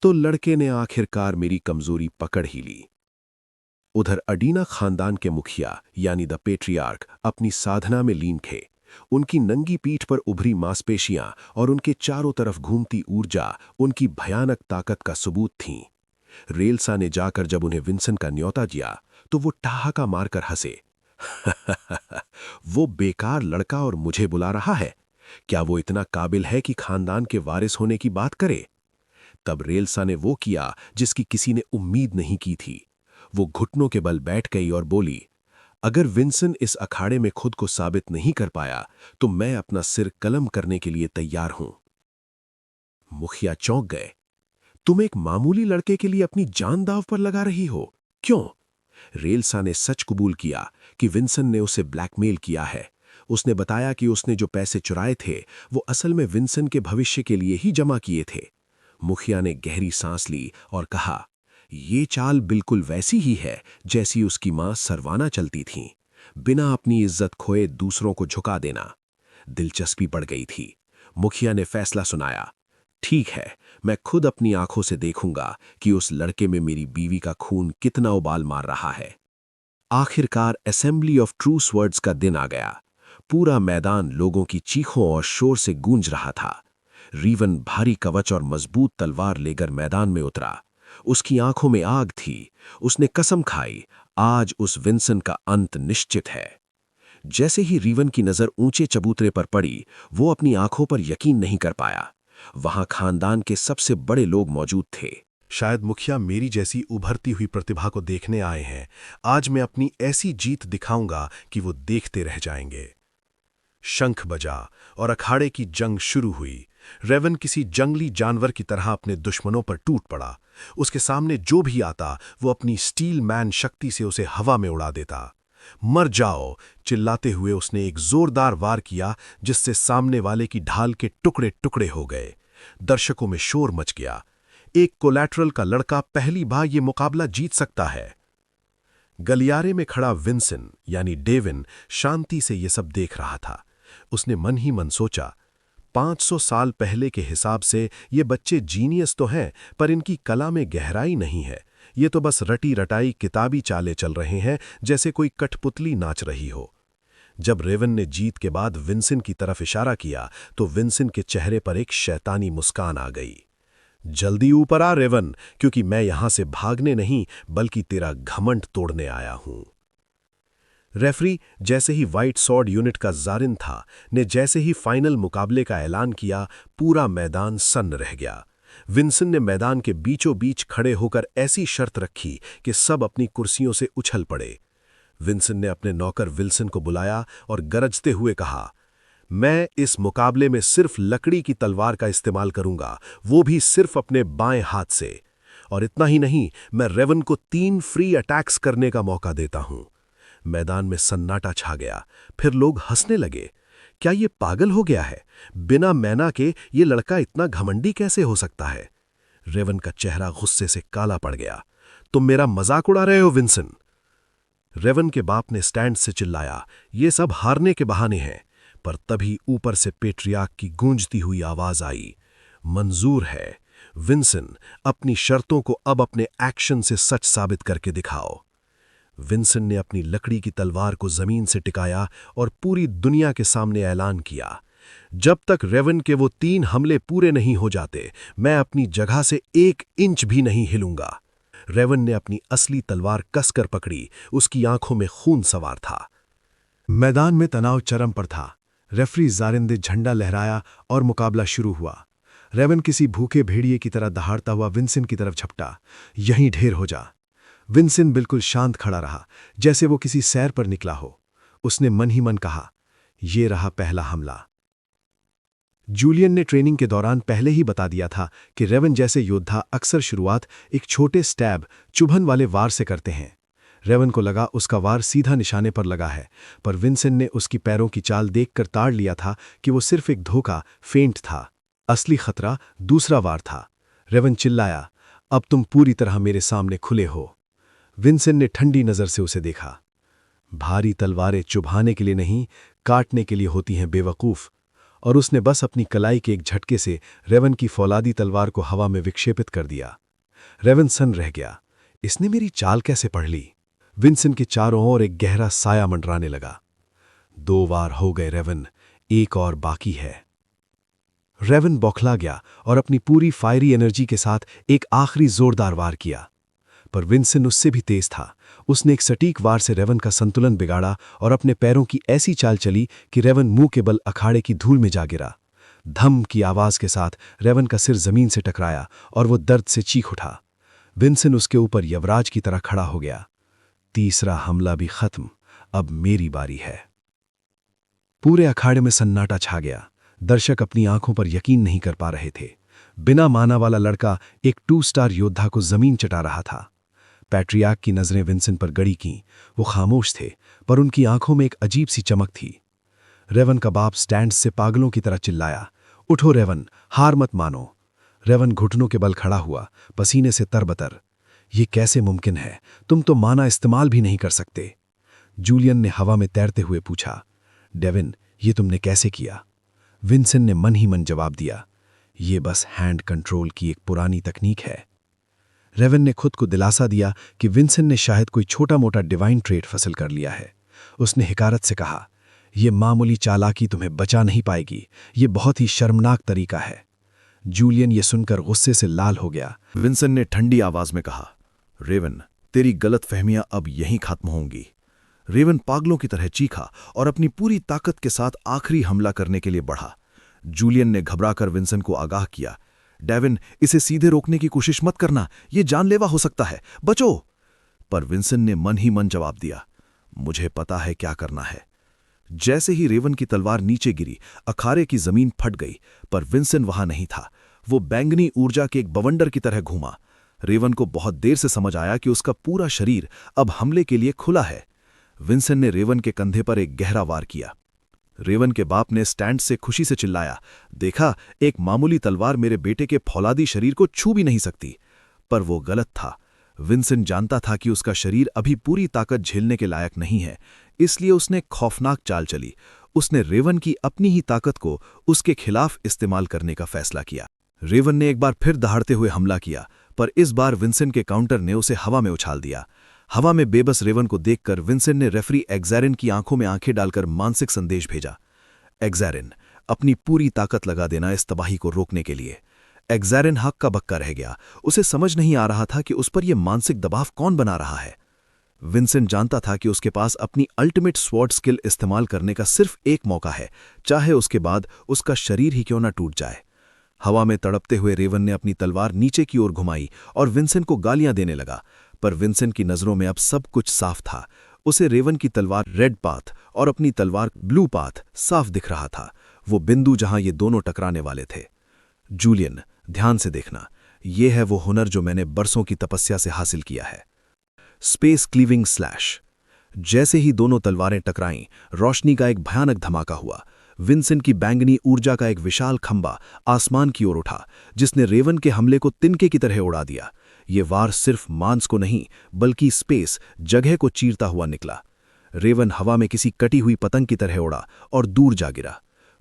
[SPEAKER 3] तो लड़के ने आखिरकार मेरी कमजोरी पकड़ ही ली। उधर अडीना खानदान के मुखिया यानी द पेट्रियार्क अपनी साधना में लीन थे। उनकी नंगी पीठ पर उभरी मांसपेशियां और उनके चारों तरफ घूमती ऊर्जा उनकी भयानक ताकत का सबूत थीं। रेलसा ने जाकर जब उन्हें विल्सन का न्योता दिया तो वो ठहाका मारकर हंसे। वो बेकार लड़का और मुझे बुला रहा है? क्या वो इतना काबिल है कि खानदान के वारिस होने की बात करे? तब रेलसा ने वो किया जिसकी किसी ने उम्मीद नहीं की थी। वो घुटनों के बल बैठ गई और बोली,
[SPEAKER 1] अगर विंसन इस अखाड़े में खुद को साबित नहीं कर पाया तो मैं अपना सिर कलम करने के लिए तैयार हूं। मुखिया चौंक गए। तुम एक मामूली लड़के के लिए अपनी जान दांव पर लगा रही हो, क्यों? रेलसा ने सच कबूल किया कि विंसन ने उसे ब्लैकमेल किया है। उसने बताया कि उसने जो पैसे चुराए थे वो असल में विंसन के भविष्य के लिए ही जमा किए थे। मुखिया ने गहरी सांस ली और कहा, ये चाल बिल्कुल वैसी ही है जैसी उसकी मां सरवाना चलती थीं, बिना अपनी इज्जत खोए दूसरों को झुका देना। दिलचस्पी बढ़ गई थी। मुखिया ने फैसला सुनाया, ठीक है, मैं खुद अपनी आंखों से देखूंगा कि उस लड़के में मेरी बीवी का खून कितना उबाल मार रहा है। आखिरकार असेंबली ऑफ ट्रू स्वर्ड्स का दिन आ गया। पूरा मैदान लोगों की चीखों और शोर से गूंज रहा था। रीवन भारी कवच और मजबूत तलवार लेकर मैदान में उतरा। उसकी आंखों में आग थी। उसने कसम खाई, आज उस विंसन का अंत निश्चित है। जैसे ही रीवन की नजर ऊंचे चबूतरे पर पड़ी, वो अपनी आंखों पर यकीन नहीं कर पाया। वहां खानदान के सबसे बड़े लोग मौजूद थे।
[SPEAKER 3] शायद मुखिया मेरी जैसी उभरती हुई प्रतिभा को देखने आए हैं। आज मैं अपनी ऐसी जीत दिखाऊंगा कि वो देखते रह जाएंगे। शंख बजा और अखाड़े की जंग शुरू हुई। रेवन किसी जंगली जानवर की तरह अपने दुश्मनों पर टूट पड़ा। उसके सामने जो भी आता वो अपनी स्टील मैन शक्ति से उसे हवा में उड़ा देता। मर जाओ, चिल्लाते हुए उसने एक जोरदार वार किया जिससे सामने वाले की ढाल के टुकड़े टुकड़े हो गए। दर्शकों में शोर मच गया। एक कोलैटरल का लड़का पहली बार ये मुकाबला जीत सकता है। गलियारे में खड़ा विंसन यानी डेविन शांति से ये सब देख रहा था। उसने मन ही मन सोचा, 500 साल पहले के हिसाब से ये बच्चे जीनियस तो हैं, पर इनकी कला में गहराई नहीं है। ये तो बस रटी रटाई किताबी चाले चल रहे हैं, जैसे कोई कठपुतली नाच रही हो। जब रेवन ने जीत के बाद विंसन की तरफ इशारा किया तो विंसन के चेहरे पर एक शैतानी मुस्कान आ गई। जल्दी ऊपर आ रेवन, क्योंकि मैं यहां से भागने नहीं बल्कि तेरा घमंड तोड़ने आया हूं। रेफरी, जैसे ही व्हाइट सॉर्ड यूनिट का जारिन था, ने जैसे ही फाइनल मुकाबले का ऐलान किया, पूरा मैदान सन्न रह गया। विंसन ने मैदान के बीचों बीच खड़े होकर ऐसी शर्त रखी कि सब अपनी कुर्सियों से उछल पड़े। विंसन ने अपने नौकर विल्सन को बुलाया और गरजते हुए कहा, मैं इस मुकाबले में सिर्फ लकड़ी की तलवार का इस्तेमाल करूंगा, वो भी सिर्फ अपने बाएं हाथ से। और इतना ही नहीं, मैं रेवन को 3 फ्री अटैक्स करने का मौका देता हूं। मैदान में सन्नाटा छा गया। फिर लोग हंसने लगे। क्या ये पागल हो गया है? बिना मैना के ये लड़का इतना घमंडी कैसे हो सकता है? रेवन का चेहरा गुस्से से काला पड़ गया। तुम मेरा मजाक उड़ा रहे हो विंसन? रेवन के बाप ने स्टैंड से चिल्लाया, ये सब हारने के बहाने हैं। पर तभी ऊपर से पेट्रियार्क की गूंजती हुई आवाज आई, मंजूर है। विंसन, अपनी शर्तों को अब अपने एक्शन से सच साबित करके दिखाओ। विंसन ने अपनी लकड़ी की तलवार को जमीन से टिकाया और पूरी दुनिया के सामने ऐलान किया, जब तक रेवन के वो 3 हमले पूरे नहीं हो जाते, मैं अपनी जगह से 1 इंच भी नहीं हिलूंगा। रेवन ने अपनी असली तलवार कसकर पकड़ी। उसकी आंखों में खून सवार था। मैदान में तनाव चरम पर था। रेफरी जारिन ने झंडा लहराया और मुकाबला शुरू हुआ। रेवन किसी भूखे भेड़िए की तरह दहाड़ता हुआ विंसन की तरफ झपटा, यहीं ढेर हो जा। विंसन बिल्कुल शांत खड़ा रहा, जैसे वो किसी सैर पर निकला हो। उसने मन ही मन कहा, ये रहा पहला हमला। जूलियन ने ट्रेनिंग के दौरान पहले ही बता दिया था कि रेवन जैसे योद्धा अक्सर शुरुआत एक छोटे स्टैब, चुभन वाले वार से करते हैं। रेवन को लगा उसका वार सीधा निशाने पर लगा है, पर विंसन ने उसकी पैरों की चाल देखकर ताड़ लिया था कि वो सिर्फ एक धोखा, फेंट था। असली खतरा दूसरा वार था। रेवन चिल्लाया, अब तुम पूरी तरह मेरे सामने खुले हो। विंसन ने ठंडी नजर से उसे देखा। भारी तलवारें चुभाने के लिए नहीं, काटने के लिए होती हैं बेवकूफ। और उसने बस अपनी कलाई के एक झटके से रेवन की फौलादी तलवार को हवा में विक्षेपित कर दिया। रेवन सन्न रह गया। इसने मेरी चाल कैसे पढ़ ली? विंसन के चारों ओर एक गहरा साया मंडराने लगा। 2 वार हो गए रेवन, एक और बाकी है। रेवन बौखला गया और अपनी पूरी फायरी एनर्जी के साथ एक आखिरी जोरदार वार किया। पर विंसन उससे भी तेज था। उसने एक सटीक वार से रेवन का संतुलन बिगाड़ा और अपने पैरों की ऐसी चाल चली कि रेवन मुंह के बल अखाड़े की धूल में जा गिरा। धम की आवाज के साथ रेवन का सिर जमीन से टकराया और वो दर्द से चीख उठा। विंसन उसके ऊपर यवराज की तरह खड़ा हो गया। तीसरा हमला भी खत्म। अब मेरी बारी है। पूरे अखाड़े में सन्नाटा छा गया। दर्शक अपनी आंखों पर यकीन नहीं कर पा रहे थे। बिना माना वाला लड़का एक 2 स्टार योद्धा को जमीन चटा रहा था। पैट्रियार्क की नजरें विंसेंट पर गड़ी की। वो खामोश थे, पर उनकी आंखों में एक अजीब सी चमक थी। रेवन का बाप स्टैंड से पागलों की तरह चिल्लाया, उठो रेवन, हार मत मानो। रेवन घुटनों के बल खड़ा हुआ, पसीने से तरबतर। ये कैसे मुमकिन है? तुम तो माना इस्तेमाल भी नहीं कर सकते। जूलियन ने हवा में तैरते हुए पूछा, डेविन, ये तुमने कैसे किया? विंसेंट ने मन ही मन जवाब दिया, ये बस हैंड कंट्रोल की एक पुरानी तकनीक है। रेवन ने खुद को दिलासा दिया कि विंसेंट ने शायद कोई छोटा मोटा डिवाइन ट्रेट हासिल कर लिया है। उसने हिकारत से कहा, यह मामूली चालाकी तुम्हें बचा नहीं पाएगी, ये बहुत ही शर्मनाक तरीका है। जूलियन ये सुनकर गुस्से से लाल हो गया।
[SPEAKER 1] विंसेंट ने ठंडी आवाज में कहा, रेवन, तेरी गलतफहमियां अब यहीं खत्म होंगी। रेवन पागलों की तरह चीखा और अपनी पूरी ताकत के साथ आखिरी हमला करने के लिए बढ़ा। जूलियन ने घबराकर विंसेंट को आगाह किया, डेविन, इसे सीधे रोकने की कोशिश मत करना, यह जानलेवा हो सकता है, बचो। पर विंसेंट ने मन ही मन जवाब दिया, मुझे पता है क्या करना है। जैसे ही रेवन की तलवार नीचे गिरी, अखाड़े की जमीन फट गई, पर विंसेंट वहां नहीं था। वो बैंगनी ऊर्जा के एक बवंडर की तरह घूमा। रेवन को बहुत देर से समझ आया कि उसका पूरा शरीर अब हमले के लिए खुला है। विंसेंट ने रेवन के कंधे पर एक गहरा वार किया। रेवन के बाप ने स्टैंड से खुशी से चिल्लाया, देखा, एक मामूली तलवार मेरे बेटे के फौलादी शरीर को छू भी नहीं सकती। पर वो गलत था। विंसेंट जानता था कि उसका शरीर अभी पूरी ताकत झेलने के लायक नहीं है, इसलिए उसने खौफनाक चाल चली। उसने रेवन की अपनी ही ताकत को उसके खिलाफ इस्तेमाल करने का फैसला किया। रेवन ने एक बार फिर दहाड़ते हुए हमला किया, पर इस बार विंसेंट के काउंटर ने उसे हवा में उछाल दिया। हवा में बेबस रेवन को देखकर विंसेंट ने रेफरी एक्सैरिन की आंखों में आंखें डालकर मानसिक संदेश भेजा, एक्सैरिन, अपनी पूरी ताकत लगा देना इस तबाही को रोकने के लिए। एक्सैरिन हक्का बक्का रह गया। उसे समझ नहीं आ रहा था कि उस पर यह मानसिक दबाव कौन बना रहा है। विंसेंट जानता था कि उसके पास अपनी अल्टीमेट स्वॉर्ड स्किल इस्तेमाल करने का सिर्फ एक मौका है, चाहे उसके बाद उसका शरीर ही क्यों न टूट जाए। हवा में तड़पते हुए रेवन ने अपनी तलवार नीचे की ओर घुमाई और विंसेंट को गालियां देने लगा, पर विंसेंट की नजरों में अब सब कुछ साफ था। उसे रेवन की तलवार रेड पाथ और अपनी तलवार ब्लू पाथ साफ दिख रहा था, वो बिंदु जहां ये दोनों टकराने वाले थे। जूलियन, ध्यान से देखना, यह है वो हुनर जो मैंने बरसों की तपस्या से हासिल किया है, स्पेस क्लीविंग स्लैश। जैसे ही दोनों तलवारें टकराईं, रोशनी का एक भयानक धमाका हुआ। विंसेंट की बैंगनी ऊर्जा का एक विशाल खंबा आसमान की ओर उठा, जिसने रेवन के हमले को तिनके की तरह उड़ा दिया। ये वार सिर्फ मांस को नहीं, बल्कि स्पेस, जगह को चीरता हुआ निकला। रेवन हवा में किसी कटी हुई पतंग की तरह उड़ा और दूर जा गिरा।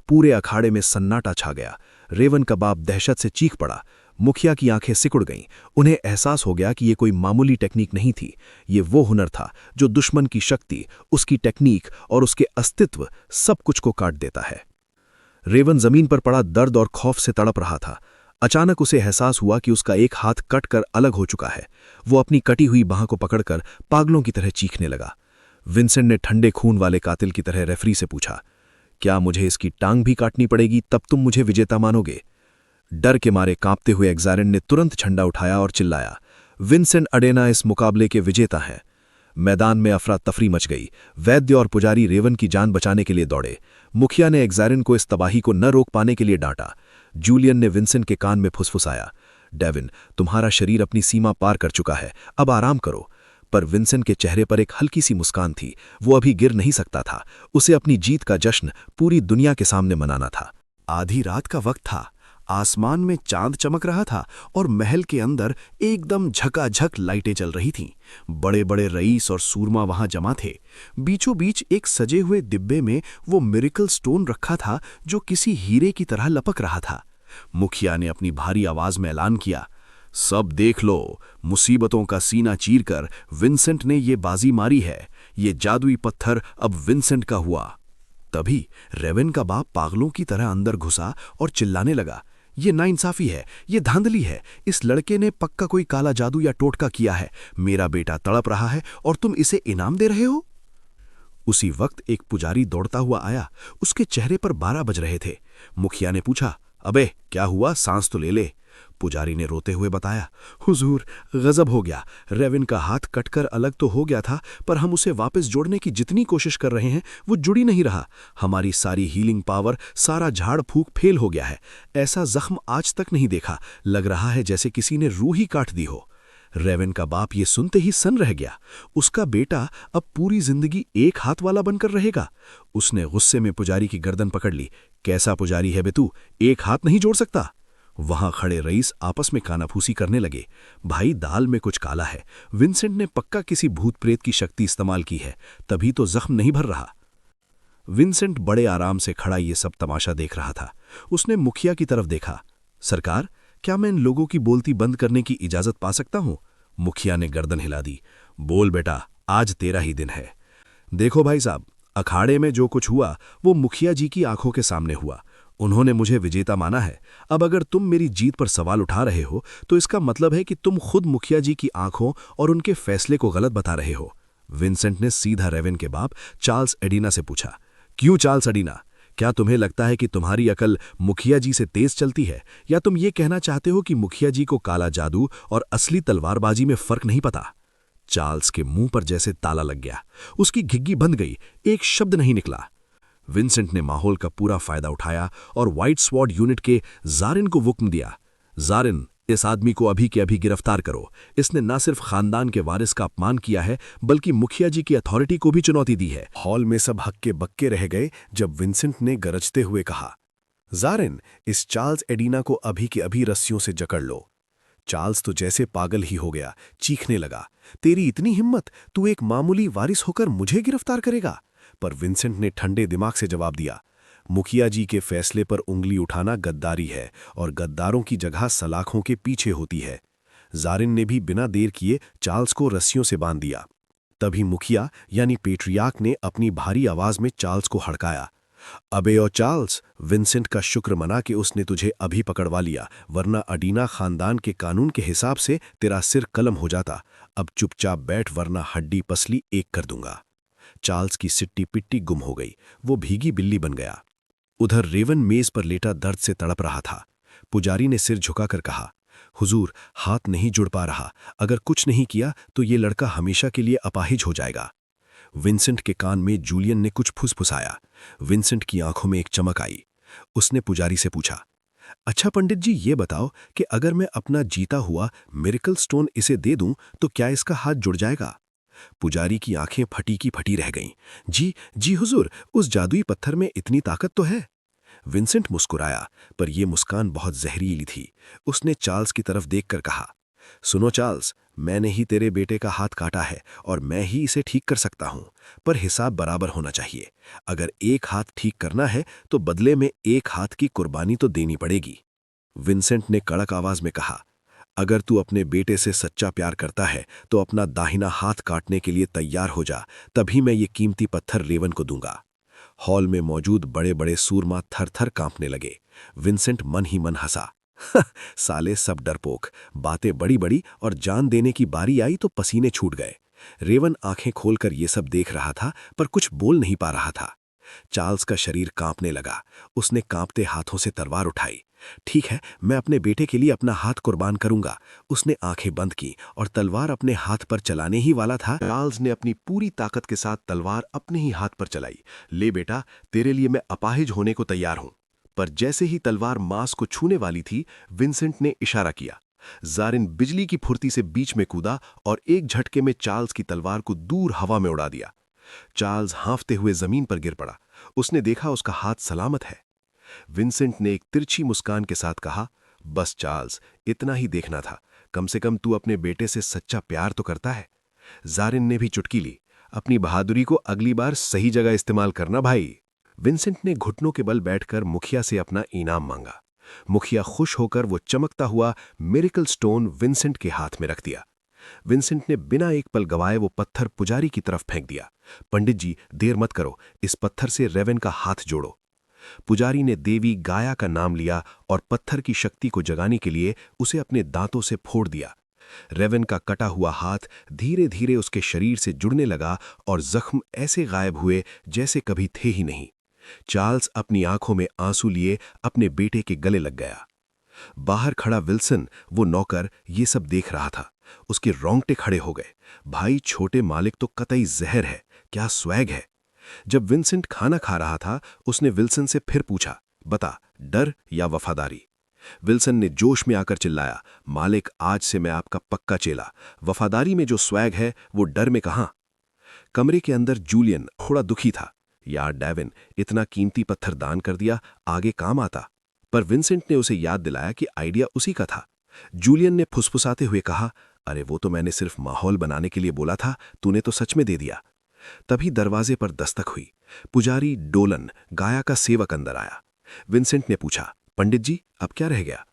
[SPEAKER 1] पूरे अखाड़े में सन्नाटा छा गया। रेवन का बाप दहशत से चीख पड़ा। मुखिया की आंखें सिकुड़ गईं। उन्हें एहसास हो गया कि ये कोई मामूली टेक्निक नहीं थी, ये वो हुनर था जो दुश्मन की शक्ति, उसकी टेक्निक और उसके अस्तित्व सब कुछ को काट देता है। रेवन जमीन पर पड़ा दर्द और खौफ से तड़प रहा था। अचानक उसे एहसास हुआ कि उसका एक हाथ कट कर अलग हो चुका है। वो अपनी कटी हुई बांह को पकड़कर पागलों की तरह चीखने लगा। विंसेंट ने ठंडे खून वाले कातिल की तरह रेफरी से पूछा, क्या मुझे इसकी टांग भी काटनी पड़ेगी तब तुम मुझे विजेता मानोगे? डर के मारे कांपते हुए एक्सैरिन ने तुरंत झंडा उठाया और चिल्लाया, विंसेंट अडेना इस मुकाबले के विजेता हैं। मैदान में अफरा तफरी मच गई। वैद्य और पुजारी रेवन की जान बचाने के लिए दौड़े। मुखिया ने एक्सैरिन को इस तबाही को न रोक पाने के लिए डांटा। जूलियन ने विंसेंट के कान में फुसफुसाया, डेविन, तुम्हारा शरीर अपनी सीमा पार कर चुका है, अब आराम करो। पर विंसेंट के चेहरे पर एक हल्की सी मुस्कान थी। वो अभी गिर नहीं सकता था। उसे अपनी जीत का जश्न पूरी दुनिया के सामने मनाना था। आधी रात का वक्त था। आसमान में चांद चमक रहा था और महल के अंदर एकदम झकाझक लाइटें जल रही थीं। बड़े बड़े रईस और सूरमा वहां जमा थे। बीचों बीच एक सजे हुए डिब्बे में वो मिरेकल स्टोन रखा था जो किसी हीरे की तरह लपक रहा था। मुखिया ने अपनी भारी आवाज में ऐलान किया, सब देख लो, मुसीबतों का सीना चीरकर विंसेंट ने ये बाजी मारी है। ये जादुई पत्थर अब विंसेंट का हुआ। तभी रेवन का बाप पागलों की तरह अंदर घुसा और चिल्लाने लगा, ये नाइंसाफी है, ये धांधली है। इस लड़के ने पक्का कोई काला जादू या टोटका किया है। मेरा बेटा तड़प रहा है और तुम इसे इनाम दे रहे हो। उसी वक्त एक पुजारी दौड़ता हुआ आया। उसके चेहरे पर 12 बज रहे थे। मुखिया ने पूछा, अबे क्या हुआ, सांस तो ले ले। पुजारी ने रोते हुए बताया, हुजूर, गजब हो गया। रेविन का हाथ कटकर अलग तो हो गया था, पर हम उसे वापस जोड़ने की जितनी कोशिश कर रहे हैं वो जुड़ ही नहीं रहा। हमारी सारी हीलिंग पावर, सारा झाड़ फूक फेल हो गया है। ऐसा जख्म आज तक नहीं देखा, लग रहा है जैसे किसी ने रूह ही काट दी हो। रेविन का बाप ये सुनते ही सन रह गया। उसका बेटा अब पूरी जिंदगी एक हाथ वाला बनकर रहेगा। उसने गुस्से में पुजारी की गर्दन पकड़ ली। कैसा पुजारी है बे तू, एक हाथ नहीं जोड़ सकता? वहां खड़े रईस आपस में कानाफूसी करने लगे। भाई, दाल में कुछ काला है। विंसेंट ने पक्का किसी भूत प्रेत की शक्ति इस्तेमाल की है, तभी तो जख्म नहीं भर रहा। विंसेंट बड़े आराम से खड़ा ये सब तमाशा देख रहा था। उसने मुखिया की तरफ देखा। सरकार, क्या मैं इन लोगों की बोलती बंद करने की इजाजत पा सकता हूं? मुखिया ने गर्दन हिला दी। बोल बेटा, आज तेरा ही दिन है। देखो भाई साहब, अखाड़े में जो कुछ हुआ वो मुखिया जी की आंखों के सामने हुआ। उन्होंने मुझे विजेता माना है। अब अगर तुम मेरी जीत पर सवाल उठा रहे हो तो इसका मतलब है कि तुम खुद मुखिया जी की आंखों और उनके फैसले को गलत बता रहे हो। विंसेंट ने सीधा रेविन के बाप चार्ल्स एडिना से पूछा। क्यों चार्ल्स एडिना, क्या तुम्हें लगता है कि तुम्हारी अकल मुखिया जी से तेज चलती है, या तुम ये कहना चाहते हो कि मुखिया जी को काला जादू और असली तलवारबाजी में फर्क नहीं पता? चार्ल्स के मुंह पर जैसे ताला लग गया। उसकी घिग्गी बंद गई, एक शब्द नहीं निकला। विंसेंट ने माहौल का पूरा फायदा उठाया और व्हाइट स्वॉर्ड यूनिट के जारिन को हुक्म दिया। जारिन, इस आदमी को अभी के अभी गिरफ्तार करो। इसने न सिर्फ खानदान के वारिस का अपमान किया है, बल्कि मुखिया जी की अथॉरिटी को भी चुनौती दी है।
[SPEAKER 3] हॉल में सब हक्के बक्के रह गए जब विंसेंट ने गरजते हुए कहा, जारिन, इस चार्ल्स एडिना को अभी के अभी रस्सियों से जकड़ लो। चार्ल्स तो जैसे पागल ही हो गया, चीखने लगा, तेरी इतनी हिम्मत, तू एक मामूली वारिस होकर मुझे गिरफ्तार करेगा? पर विंसेंट ने ठंडे दिमाग से जवाब दिया, मुखिया जी के फैसले पर उंगली उठाना गद्दारी है, और गद्दारों की जगह सलाखों के पीछे होती है। जारिन ने भी बिना देर किए चार्ल्स को रस्सियों से बांध दिया। तभी मुखिया यानी पेट्रियार्क ने अपनी भारी आवाज में चार्ल्स को हड़काया। अबे ओ चार्ल्स, विंसेंट का शुक्र मना कि उसने तुझे अभी पकड़वा लिया, वरना अडीना खानदान के कानून के हिसाब से तेरा सिर कलम हो जाता। अब चुपचाप बैठ, वरना हड्डी पसली एक कर दूंगा। चार्ल्स की सिट्टी पिट्टी गुम हो गई, वो भीगी बिल्ली बन गया। उधर रेवन मेज पर लेटा दर्द से तड़प रहा था। पुजारी ने सिर झुकाकर कहा, हुजूर, हाथ नहीं जुड़ पा रहा। अगर कुछ नहीं किया तो ये लड़का हमेशा के लिए अपाहिज हो जाएगा। विंसेंट के कान में जूलियन ने कुछ फुसफुसाया। विंसेंट की आंखों में एक चमक आई। उसने पुजारी से पूछा, अच्छा पंडित जी, ये बताओ कि अगर मैं अपना जीता हुआ मिरेकल स्टोन इसे दे दूं तो क्या इसका हाथ जुड़ जाएगा? पुजारी की आंखें फटी की फटी रह गईं। जी हुजूर, उस जादुई पत्थर में इतनी ताकत तो है। विंसेंट मुस्कुराया, पर यह मुस्कान बहुत जहरीली थी। उसने चार्ल्स की तरफ देखकर कहा, सुनो चार्ल्स, मैंने ही तेरे बेटे का हाथ काटा है और मैं ही इसे ठीक कर सकता हूं, पर हिसाब बराबर होना चाहिए। अगर एक हाथ ठीक करना है तो बदले में एक हाथ की कुर्बानी तो देनी पड़ेगी। विंसेंट ने कड़क आवाज में कहा, अगर तू अपने बेटे से सच्चा प्यार करता है तो अपना दाहिना हाथ काटने के लिए तैयार हो जा, तभी मैं ये कीमती पत्थर रेवन को दूंगा। हॉल में मौजूद बड़े बड़े सूरमा थर थर कांपने लगे। विंसेंट मन ही मन हंसा। साले सब डरपोक, बातें बड़ी बड़ी और जान देने की बारी आई तो पसीने छूट गए। रेवन आंखें खोलकर ये सब देख रहा था, पर कुछ बोल नहीं पा रहा था। चार्ल्स का शरीर कांपने लगा। उसने कांपते हाथों से तलवार उठाई। ठीक है, मैं अपने बेटे के लिए अपना हाथ कुर्बान करूंगा। उसने आंखें बंद की और तलवार अपने हाथ पर चलाने ही वाला था। चार्ल्स ने अपनी पूरी ताकत के साथ तलवार अपने ही हाथ पर चलाई। ले बेटा, तेरे लिए मैं अपाहिज होने को तैयार हूं। पर जैसे ही तलवार मांस को छूने वाली थी, विंसेंट ने इशारा किया। जारिन बिजली की फुर्ती से बीच में कूदा और एक झटके में चार्ल्स की तलवार को दूर हवा में उड़ा दिया। चार्ल्स हांफते हुए जमीन पर गिर पड़ा। उसने देखा उसका हाथ सलामत है। विंसेंट ने एक तिरछी मुस्कान के साथ कहा, बस चार्ल्स, इतना ही देखना था। कम से कम तू अपने बेटे से सच्चा प्यार तो करता है। जारिन ने भी चुटकी ली, अपनी बहादुरी को अगली बार सही जगह इस्तेमाल करना भाई। विंसेंट ने घुटनों के बल बैठकर मुखिया से अपना इनाम मांगा। मुखिया खुश होकर वो चमकता हुआ मिरेकल स्टोन विंसेंट के हाथ में रख दिया। विंसेंट ने बिना एक पल गवाए वो पत्थर पुजारी की तरफ फेंक दिया। पंडित जी, देर मत करो, इस पत्थर से रेवन का हाथ जोड़ो। पुजारी ने देवी गाया का नाम लिया और पत्थर की शक्ति को जगाने के लिए उसे अपने दांतों से फोड़ दिया। रेवन का कटा हुआ हाथ धीरे धीरे उसके शरीर से जुड़ने लगा और जख्म ऐसे गायब हुए जैसे कभी थे ही नहीं। चार्ल्स अपनी आंखों में आंसू लिए अपने बेटे के गले लग गया।
[SPEAKER 1] बाहर खड़ा विल्सन, वो नौकर, ये सब देख रहा था। उसके रोंगटे खड़े हो गए। भाई, छोटे मालिक तो कतई जहर है, क्या स्वैग है। जब विंसेंट खाना खा रहा था, उसने विल्सन से फिर पूछा, बता, डर या वफादारी? विल्सन ने जोश में आकर चिल्लाया, मालिक, आज से मैं आपका पक्का चेला। वफादारी में जो स्वैग है वो डर में कहां। कमरे के अंदर जूलियन थोड़ा दुखी था। यार डेविन, इतना कीमती पत्थर दान कर दिया, आगे काम आता। पर विंसेंट ने उसे याद दिलाया कि आइडिया उसी का था। जूलियन ने फुसफुसाते हुए कहा, अरे वो तो मैंने सिर्फ माहौल बनाने के लिए बोला था, तूने तो सच में दे दिया। तभी दरवाजे पर दस्तक हुई। पुजारी डोलन, गाया का सेवक, अंदर आया। विंसेंट ने पूछा, पंडित जी, अब क्या रह गया?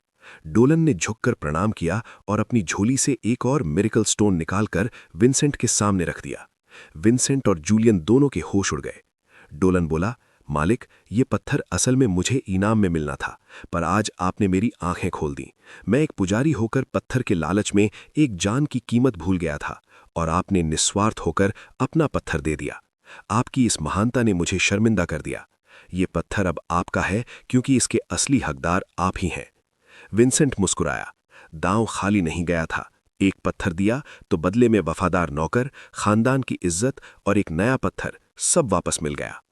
[SPEAKER 1] डोलन ने झुककर प्रणाम किया और अपनी झोली से एक और मिरेकल स्टोन निकालकर विंसेंट के सामने रख दिया। विंसेंट और जूलियन दोनों के होश उड़ गए। डोलन बोला, मालिक, ये पत्थर असल में मुझे इनाम में मिलना था, पर आज आपने मेरी आंखें खोल दी। मैं एक पुजारी होकर पत्थर के लालच में एक जान की कीमत भूल गया था, और आपने निस्वार्थ होकर अपना पत्थर दे दिया। आपकी इस महानता ने मुझे शर्मिंदा कर दिया। ये पत्थर अब आपका है, क्योंकि इसके असली हकदार आप ही हैं। विंसेंट मुस्कुराया। दांव खाली नहीं गया था। एक पत्थर दिया तो बदले में वफादार नौकर, खानदान की इज्जत और एक नया पत्थर, सब वापस मिल गया।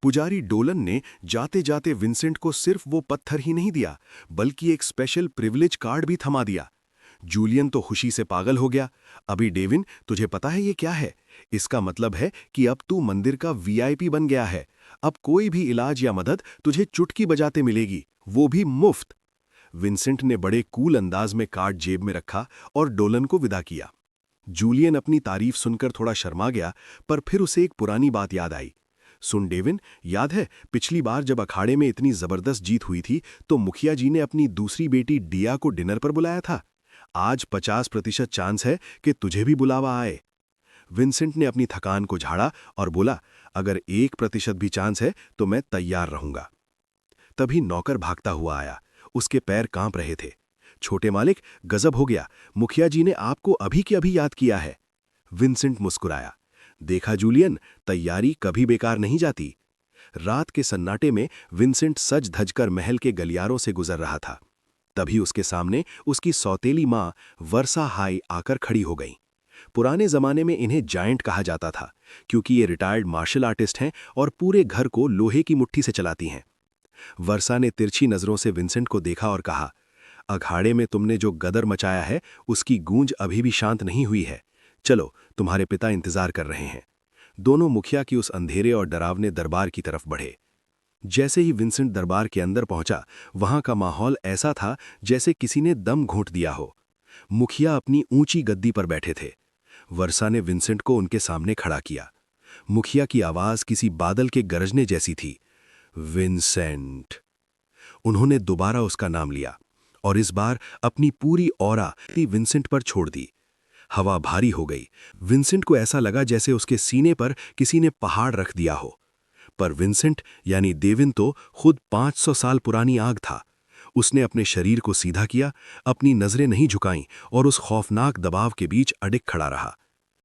[SPEAKER 1] पुजारी डोलन ने जाते जाते विंसेंट को सिर्फ वो पत्थर ही नहीं दिया, बल्कि एक स्पेशल प्रिविलेज कार्ड भी थमा दिया। जूलियन तो खुशी से पागल हो गया। अभी डेविन, तुझे पता है ये क्या है? इसका मतलब है कि अब तू मंदिर का वीआईपी बन गया है। अब कोई भी इलाज या मदद तुझे चुटकी बजाते मिलेगी, वो भी मुफ्त। विंसेंट ने बड़े कूल अंदाज में कार्ड जेब में रखा और डोलन को विदा किया। जूलियन अपनी तारीफ सुनकर थोड़ा शर्मा गया, पर फिर उसे एक पुरानी बात याद आई। सुन डेविन, याद है पिछली बार जब अखाड़े में इतनी जबरदस्त जीत हुई थी तो मुखिया जी ने अपनी दूसरी बेटी डिया को डिनर पर बुलाया था? आज 50% चांस है कि तुझे भी बुलावा आए। विंसेंट ने अपनी थकान को झाड़ा और बोला, अगर 1% भी चांस है तो मैं तैयार रहूंगा। तभी नौकर भागता हुआ आया। उसके पैर कांप रहे थे। छोटे मालिक, गजब हो गया, मुखिया जी ने आपको अभी के अभी याद किया है। विंसेंट मुस्कुराया। देखा जूलियन, तैयारी कभी बेकार नहीं जाती। रात के सन्नाटे में विंसेंट सज धजकर महल के गलियारों से गुजर रहा था। तभी उसके सामने उसकी सौतेली माँ वर्सा हाई आकर खड़ी हो गई। पुराने जमाने में इन्हें जायंट कहा जाता था, क्योंकि ये रिटायर्ड मार्शल आर्टिस्ट हैं और पूरे घर को लोहे की मुट्ठी से चलाती हैं। वर्षा ने तिरछी नजरों से विंसेंट को देखा और कहा, अखाड़े में तुमने जो गदर मचाया है उसकी गूंज अभी भी शांत नहीं हुई है। चलो, तुम्हारे पिता इंतजार कर रहे हैं। दोनों मुखिया की उस अंधेरे और डरावने दरबार की तरफ बढ़े। जैसे ही विंसेंट दरबार के अंदर पहुंचा, वहां का माहौल ऐसा था जैसे किसी ने दम घोंट दिया हो। मुखिया अपनी ऊंची गद्दी पर बैठे थे। वर्षा ने विंसेंट को उनके सामने खड़ा किया। मुखिया की आवाज किसी बादल के गरजने जैसी थी, विंसेंट। उन्होंने दोबारा उसका नाम लिया और इस बार अपनी पूरी ऑरा विंसेंट पर छोड़ दी। हवा भारी हो गई। विंसेंट को ऐसा लगा जैसे उसके सीने पर किसी ने पहाड़ रख दिया हो। पर विंसेंट यानी डेविन तो खुद 500 साल पुरानी आग था। उसने अपने शरीर को सीधा किया, अपनी नजरें नहीं झुकाईं और उस खौफनाक दबाव के बीच अडिग खड़ा रहा।